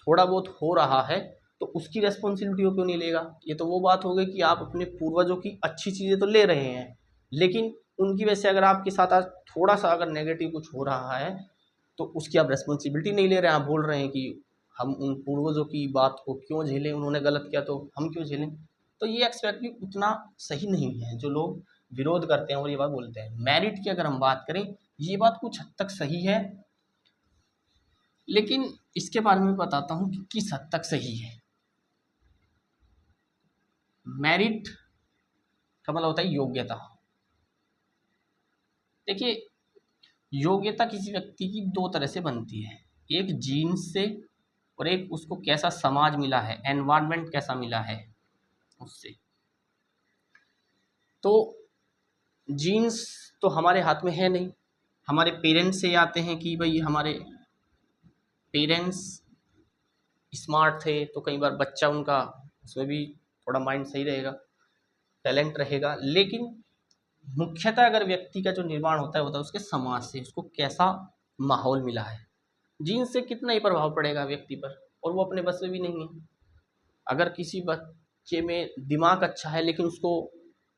थोड़ा बहुत हो रहा है, तो उसकी रेस्पॉन्सिबिलिटी क्यों नहीं लेगा? ये तो वो बात हो गई कि आप अपने पूर्वजों की अच्छी चीज़ें तो ले रहे हैं, लेकिन उनकी वजह से अगर आपके साथ आज थोड़ा सा अगर नेगेटिव कुछ हो रहा है, तो उसकी आप रेस्पॉन्सिबिलिटी नहीं ले रहे हैं। आप बोल रहे हैं कि हम उन पूर्वजों की बात को क्यों झेलें, उन्होंने गलत किया तो हम क्यों झेलें। तो ये एक्सपेक्ट भी उतना सही नहीं है। जो लोग विरोध करते हैं और ये बात बोलते हैं, मेरिट की अगर हम बात करें, ये बात कुछ हद तक सही है, लेकिन इसके बारे में बताता हूँ कि किस हद तक सही है। मेरिट का मतलब होता है योग्यता। देखिए, योग्यता किसी व्यक्ति की दो तरह से बनती है, एक जीन्स से, और एक उसको कैसा समाज मिला है, एनवायरनमेंट कैसा मिला है उससे। तो जीन्स तो हमारे हाथ में है नहीं, हमारे पेरेंट्स से आते हैं कि भाई हमारे पेरेंट्स स्मार्ट थे, तो कई बार बच्चा उनका उसमें भी थोड़ा माइंड सही रहेगा, टैलेंट रहेगा। लेकिन मुख्यतः अगर व्यक्ति का जो निर्माण होता है उसके समाज से, उसको कैसा माहौल मिला है। जीन्स से कितना ही प्रभाव पड़ेगा व्यक्ति पर, और वो अपने बस में भी नहीं है। अगर किसी बच्चे में दिमाग अच्छा है लेकिन उसको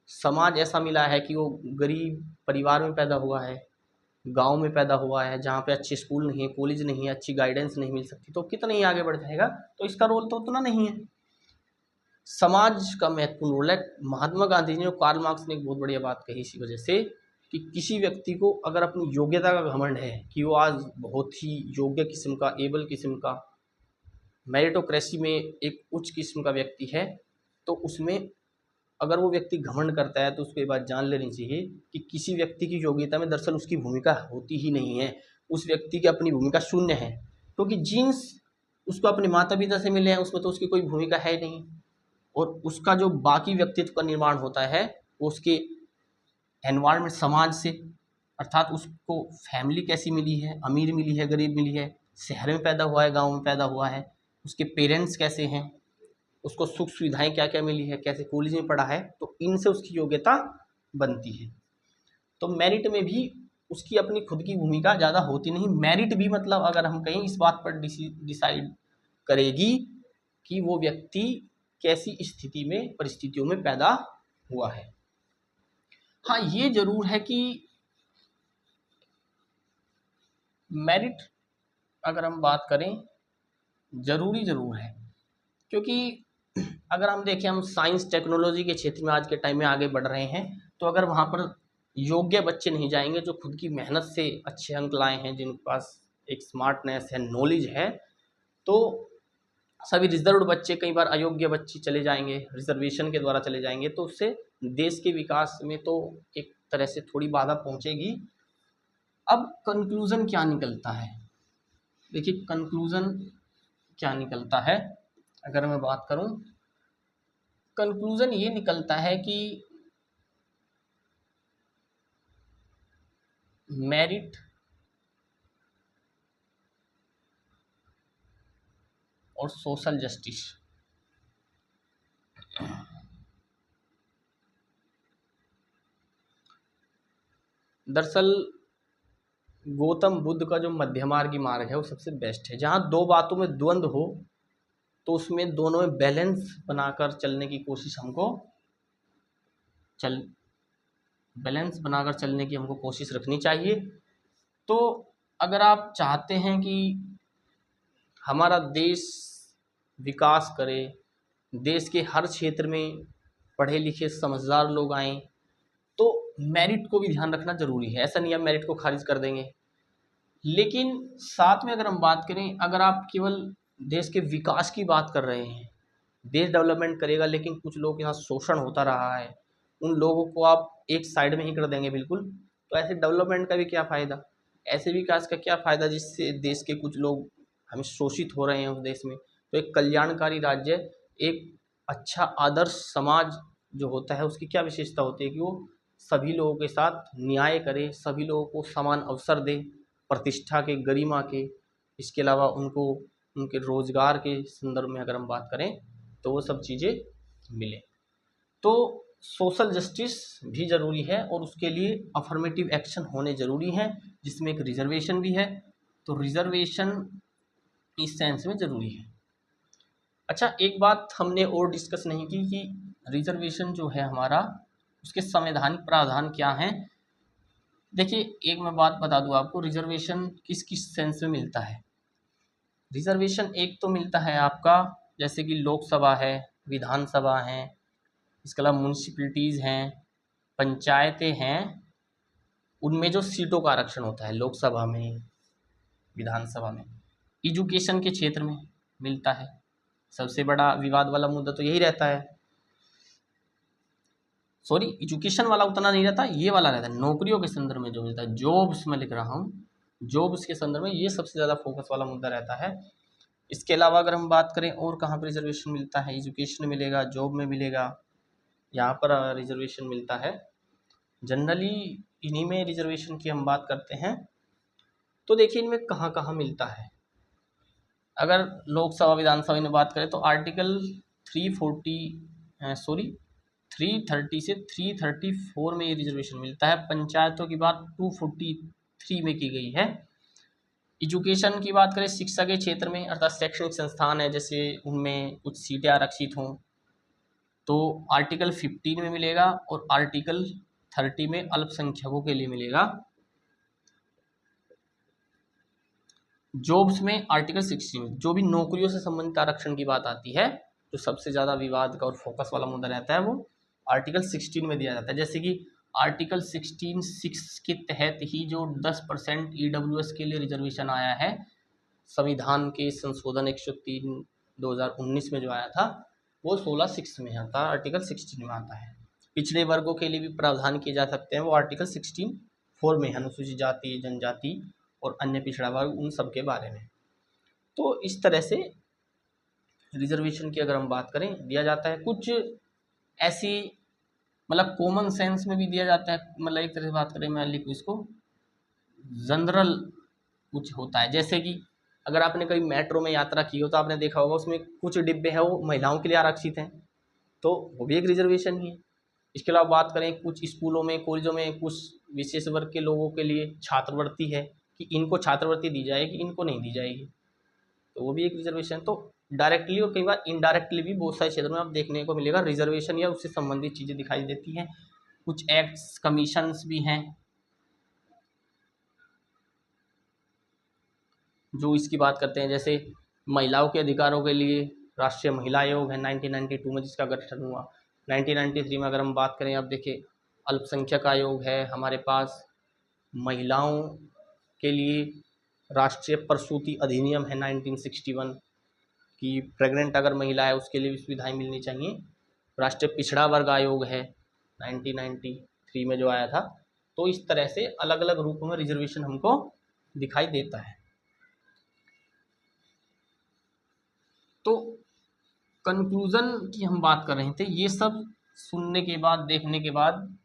समाज ऐसा मिला है कि वो गरीब परिवार में पैदा हुआ है, गांव में पैदा हुआ है, जहाँ पे अच्छे स्कूल नहीं है, कॉलेज नहीं है, अच्छी गाइडेंस नहीं मिल सकती, तो कितना ही आगे बढ़ जाएगा। तो इसका रोल तो उतना नहीं है। समाज का महत्वपूर्ण रोल है। महात्मा गांधी ने और कार्ल मार्क्स ने एक बहुत बढ़िया बात कही इसी वजह से कि किसी व्यक्ति को अगर अपनी योग्यता का घमंड है कि वो आज बहुत ही योग्य किस्म का, एबल किस्म का, मेरिटोक्रेसी में एक उच्च किस्म का व्यक्ति है, तो उसमें अगर वो व्यक्ति घमंड करता है तो उसको ये बात जान लेनी चाहिए कि किसी व्यक्ति की योग्यता में दरअसल उसकी भूमिका होती ही नहीं है। उस व्यक्ति की अपनी भूमिका शून्य है, क्योंकि जीन्स उसको अपने माता पिता से मिले हैं, उसमें तो उसकी कोई भूमिका है नहीं। और उसका जो बाकी व्यक्तित्व का निर्माण होता है वो उसके एनवायरनमेंट, समाज से, अर्थात उसको फैमिली कैसी मिली है, अमीर मिली है, गरीब मिली है, शहर में पैदा हुआ है, गांव में पैदा हुआ है, उसके पेरेंट्स कैसे हैं, उसको सुख सुविधाएं क्या क्या मिली है, कैसे कॉलेज में पढ़ा है, तो इनसे उसकी योग्यता बनती है। तो मेरिट में भी उसकी अपनी खुद की भूमिका ज़्यादा होती नहीं। मेरिट भी मतलब अगर हम कहीं इस बात पर डिसाइड करेगी कि वो व्यक्ति कैसी स्थिति में, परिस्थितियों में पैदा हुआ है। हाँ, ये जरूर है कि मेरिट अगर हम बात करें जरूरी जरूर है, क्योंकि अगर हम देखें, हम साइंस टेक्नोलॉजी के क्षेत्र में आज के टाइम में आगे बढ़ रहे हैं, तो अगर वहाँ पर योग्य बच्चे नहीं जाएंगे जो खुद की मेहनत से अच्छे अंक लाए हैं, जिनके पास एक स्मार्टनेस है, नॉलेज है, तो सभी रिजर्व्ड बच्चे, कई बार अयोग्य बच्चे चले जाएंगे, रिजर्वेशन के द्वारा चले जाएंगे, तो उससे देश के विकास में तो एक तरह से थोड़ी बाधा पहुंचेगी। अब कंक्लूजन क्या निकलता है? देखिए, कंक्लूजन क्या निकलता है अगर मैं बात करूं, कंक्लूजन ये निकलता है कि मेरिट और सोशल जस्टिस, दरअसल गौतम बुद्ध का जो मध्यमार्गी मार्ग है वो सबसे बेस्ट है। जहाँ दो बातों में द्वंद्व हो तो उसमें दोनों में बैलेंस बनाकर चलने की कोशिश हमको रखनी चाहिए। तो अगर आप चाहते हैं कि हमारा देश विकास करे, देश के हर क्षेत्र में पढ़े लिखे समझदार लोग आएँ, तो मेरिट को भी ध्यान रखना ज़रूरी है। ऐसा नहीं है मेरिट को खारिज कर देंगे, लेकिन साथ में अगर हम बात करें, अगर आप केवल देश के विकास की बात कर रहे हैं, देश डेवलपमेंट करेगा लेकिन कुछ लोगों के यहाँ शोषण होता रहा है, उन लोगों को आप एक साइड में ही कर देंगे बिल्कुल, तो ऐसे डेवलपमेंट का भी क्या फ़ायदा, ऐसे विकास का क्या फ़ायदा जिससे देश के कुछ लोग हमें शोषित हो रहे हैं उस देश में। तो एक कल्याणकारी राज्य, एक अच्छा आदर्श समाज जो होता है, उसकी क्या विशेषता होती है कि वो सभी लोगों के साथ न्याय करे, सभी लोगों को समान अवसर दे, प्रतिष्ठा के, गरिमा के, इसके अलावा उनको उनके रोजगार के संदर्भ में अगर हम बात करें तो वो सब चीज़ें मिले। तो सोशल जस्टिस भी ज़रूरी है और उसके लिए अफर्मेटिव एक्शन होने ज़रूरी हैं, जिसमें एक रिजर्वेशन भी है। तो रिजर्वेशन इस सेंस में ज़रूरी है। अच्छा, एक बात हमने और डिस्कस नहीं की कि रिजर्वेशन जो है हमारा, उसके संवैधानिक प्रावधान क्या हैं। देखिए, एक मैं बात बता दूं आपको, रिजर्वेशन किस किस सेंस में मिलता है। रिजर्वेशन एक तो मिलता है आपका, जैसे कि लोकसभा है, विधानसभा है, इसके अलावा म्यूनसिपैलिटीज़ हैं, पंचायतें हैं, उनमें जो सीटों का आरक्षण होता है लोकसभा में, विधानसभा में। एजुकेशन के क्षेत्र में मिलता है, सबसे बड़ा विवाद वाला मुद्दा तो यही रहता है। सॉरी, एजुकेशन वाला उतना नहीं रहता, ये वाला रहता है, नौकरियों के संदर्भ में जो मिलता है, जॉब्स में लिख रहा हूँ, जॉब्स के संदर्भ में ये सबसे ज़्यादा फोकस वाला मुद्दा रहता है। इसके अलावा अगर हम बात करें और कहाँ पर रिजर्वेशन मिलता है, एजुकेशन में मिलेगा, जॉब में मिलेगा, यहाँ पर रिजर्वेशन मिलता है। जनरली इन्हीं में रिजर्वेशन की हम बात करते हैं। तो देखिए, इनमें कहाँ कहाँ मिलता है। अगर लोकसभा विधानसभा में बात करें तो आर्टिकल 330 से 334 में ये रिजर्वेशन मिलता है। पंचायतों की बात 243 में की गई है। एजुकेशन की बात करें, शिक्षा के क्षेत्र में, अर्थात शैक्षणिक संस्थान है जैसे, उनमें कुछ सीटें आरक्षित हों, तो आर्टिकल 15 में मिलेगा और आर्टिकल 30 में अल्पसंख्यकों के लिए मिलेगा। जॉब्स में आर्टिकल 16 में जो भी नौकरियों से संबंधित आरक्षण की बात आती है, जो सबसे ज़्यादा विवाद का और फोकस वाला मुद्दा रहता है, वो आर्टिकल 16 में दिया जाता है। जैसे कि आर्टिकल 16(6) के तहत ही जो 10% EWS के लिए रिजर्वेशन आया है, संविधान के संशोधन 103/2019 में जो आया था, वो 16(6) में आता है, आर्टिकल 16 में आता है। पिछड़े वर्गों के लिए भी प्रावधान किए जा सकते हैं, वो आर्टिकल 16(4) में, अनुसूचित जाति, जनजाति और अन्य पिछड़ा वर्ग, उन सब के बारे में। तो इस तरह से रिजर्वेशन की अगर हम बात करें, दिया जाता है। कुछ ऐसी मतलब कॉमन सेंस में भी दिया जाता है, मतलब एक तरह से बात करें, मैं लिखूँ इसको, जनरल कुछ होता है। जैसे कि अगर आपने कभी मेट्रो में यात्रा की हो तो आपने देखा होगा उसमें कुछ डिब्बे हैं वो महिलाओं के लिए आरक्षित हैं, तो वो भी एक रिजर्वेशन ही है। इसके अलावा बात करें, कुछ स्कूलों में, कॉलेजों में कुछ विशेष वर्ग के लोगों के लिए छात्रवृत्ति है कि इनको छात्रवृत्ति दी जाएगी, इनको नहीं दी जाएगी, तो वो भी एक रिजर्वेशन। तो डायरेक्टली और कई बार इनडायरेक्टली भी बहुत सारे क्षेत्रों में आप देखने को मिलेगा रिजर्वेशन या उससे संबंधित चीज़ें दिखाई देती हैं। कुछ एक्ट्स, कमीशंस भी हैं जो इसकी बात करते हैं। जैसे महिलाओं के अधिकारों के लिए राष्ट्रीय महिला आयोग है 1992 में, जिसका गठन हुआ। 1993 में अगर हम बात करें, अब देखिए, अल्पसंख्यक आयोग है हमारे पास। महिलाओं के लिए राष्ट्रीय प्रसूति अधिनियम है 1961 की, प्रेग्नेंट अगर महिला है उसके लिए भी सुविधाएं मिलनी चाहिए। राष्ट्रीय पिछड़ा वर्ग आयोग है 1993 में जो आया था। तो इस तरह से अलग अलग रूपों में रिजर्वेशन हमको दिखाई देता है। तो कंक्लूजन की हम बात कर रहे थे, ये सब सुनने के बाद, देखने के बाद,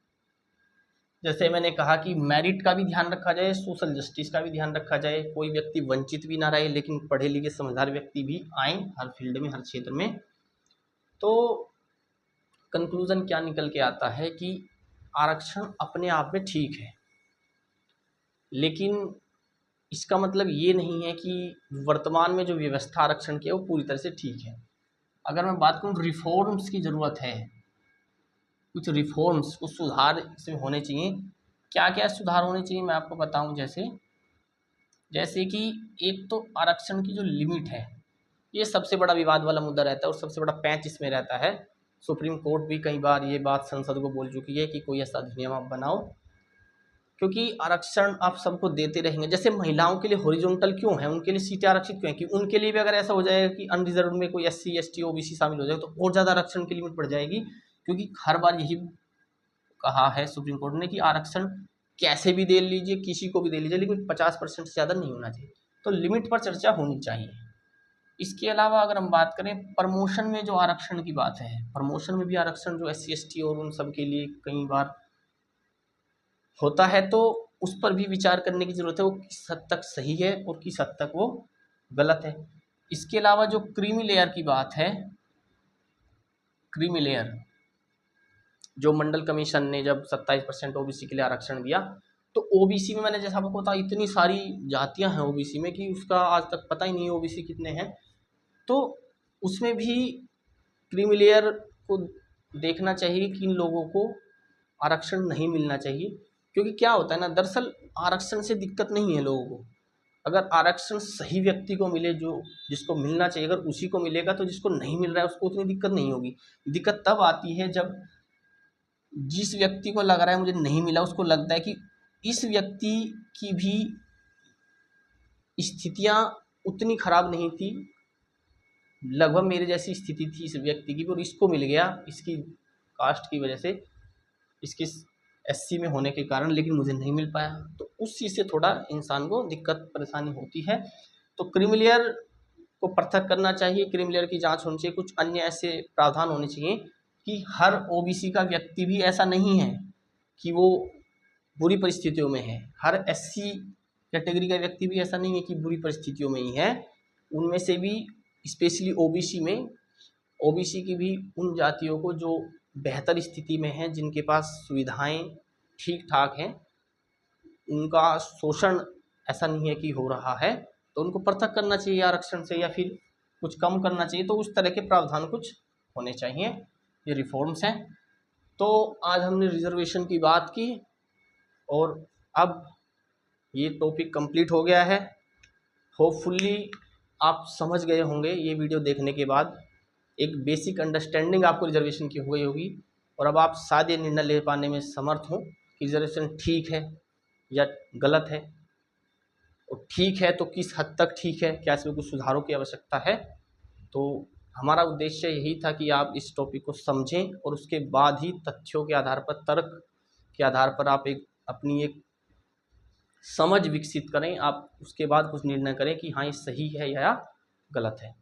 जैसे मैंने कहा कि मेरिट का भी ध्यान रखा जाए, सोशल जस्टिस का भी ध्यान रखा जाए, कोई व्यक्ति वंचित भी ना रहे, लेकिन पढ़े लिखे समझदार व्यक्ति भी आए हर फील्ड में, हर क्षेत्र में। तो कंक्लूजन क्या निकल के आता है कि आरक्षण अपने आप में ठीक है, लेकिन इसका मतलब ये नहीं है कि वर्तमान में जो व्यवस्था आरक्षण की है वो पूरी तरह से ठीक है। अगर मैं बात करूँ, रिफॉर्म्स की ज़रूरत है, कुछ रिफॉर्म्स, कुछ सुधार इसमें होने चाहिए। क्या क्या सुधार होने चाहिए मैं आपको बताऊं। जैसे कि एक तो आरक्षण की जो लिमिट है, ये सबसे बड़ा विवाद वाला मुद्दा रहता है और सबसे बड़ा पैंच इसमें रहता है। सुप्रीम कोर्ट भी कई बार ये बात संसद को बोल चुकी है कि कोई ऐसा अधिनियम आप बनाओ, क्योंकि आरक्षण आप सबको देते रहेंगे। जैसे महिलाओं के लिए हॉरिजॉन्टल क्यों है, उनके लिए सीटें आरक्षित क्यों है, कि उनके लिए भी अगर ऐसा हो जाएगा कि अनरिजर्व में कोई SC ST OBC शामिल हो जाएगा तो और ज़्यादा आरक्षण की लिमिट बढ़ जाएगी। क्योंकि हर बार यही कहा है सुप्रीम कोर्ट ने कि आरक्षण कैसे भी दे लीजिए, किसी को भी दे लीजिए, लेकिन 50% से ज़्यादा नहीं होना चाहिए। तो लिमिट पर चर्चा होनी चाहिए। इसके अलावा अगर हम बात करें प्रमोशन में जो आरक्षण की बात है, प्रमोशन में भी आरक्षण जो SC ST और उन सब के लिए कई बार होता है, तो उस पर भी विचार करने की ज़रूरत है, वो किस हद तक सही है और किस हद तक वो गलत है। इसके अलावा जो क्रीमी लेयर की बात है, क्रीमी लेयर, जो मंडल कमीशन ने जब 27% OBC के लिए आरक्षण दिया, तो OBC में मैंने जैसा आपको बताया इतनी सारी जातियां हैं OBC में कि उसका आज तक पता ही नहीं है OBC कितने हैं। तो उसमें भी क्रीमी लेयर को देखना चाहिए कि इन लोगों को आरक्षण नहीं मिलना चाहिए। क्योंकि क्या होता है ना, दरअसल आरक्षण से दिक्कत नहीं है लोगों को। अगर आरक्षण सही व्यक्ति को मिले, जो जिसको मिलना चाहिए, अगर उसी को मिलेगा, तो जिसको नहीं मिल रहा है उसको उतनी दिक्कत नहीं होगी। दिक्कत तब आती है जब जिस व्यक्ति को लग रहा है मुझे नहीं मिला, उसको लगता है कि इस व्यक्ति की भी स्थितियां उतनी खराब नहीं थी, लगभग मेरे जैसी स्थिति थी इस व्यक्ति की, और इसको मिल गया इसकी कास्ट की वजह से, इसकी SC में होने के कारण, लेकिन मुझे नहीं मिल पाया। तो उस चीज़ से थोड़ा इंसान को दिक्कत परेशानी होती है। तो क्रीमी लेयर को पृथक करना चाहिए, क्रीमी लेयर की जांच होनी चाहिए। कुछ अन्य ऐसे प्रावधान होने चाहिए कि हर OBC का व्यक्ति भी ऐसा नहीं है कि वो बुरी परिस्थितियों में है, हर SC कैटेगरी का व्यक्ति भी ऐसा नहीं है कि बुरी परिस्थितियों में ही है। उनमें से भी स्पेशली OBC की भी उन जातियों को जो बेहतर स्थिति में हैं, जिनके पास सुविधाएं ठीक ठाक हैं, उनका शोषण ऐसा नहीं है कि हो रहा है, तो उनको पृथक करना चाहिए आरक्षण से, या फिर कुछ कम करना चाहिए। तो उस तरह के प्रावधान कुछ होने चाहिए ये रिफॉर्म्स हैं। तो आज हमने रिजर्वेशन की बात की और अब ये टॉपिक कंप्लीट हो गया है। होपफुली आप समझ गए होंगे ये वीडियो देखने के बाद, एक बेसिक अंडरस्टैंडिंग आपको रिजर्वेशन की हो गई होगी और अब आप शायद ये निर्णय ले पाने में समर्थ हों कि रिजर्वेशन ठीक है या गलत है, और ठीक है तो किस हद तक ठीक है, क्या इसमें कुछ सुधारों की आवश्यकता है। तो हमारा उद्देश्य यही था कि आप इस टॉपिक को समझें और उसके बाद ही तथ्यों के आधार पर, तर्क के आधार पर आप अपनी एक समझ विकसित करें। आप उसके बाद कुछ निर्णय करें कि हाँ ये सही है या गलत है।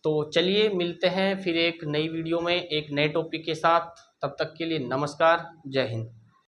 तो चलिए मिलते हैं फिर एक नई वीडियो में एक नए टॉपिक के साथ। तब तक के लिए नमस्कार, जय हिंद।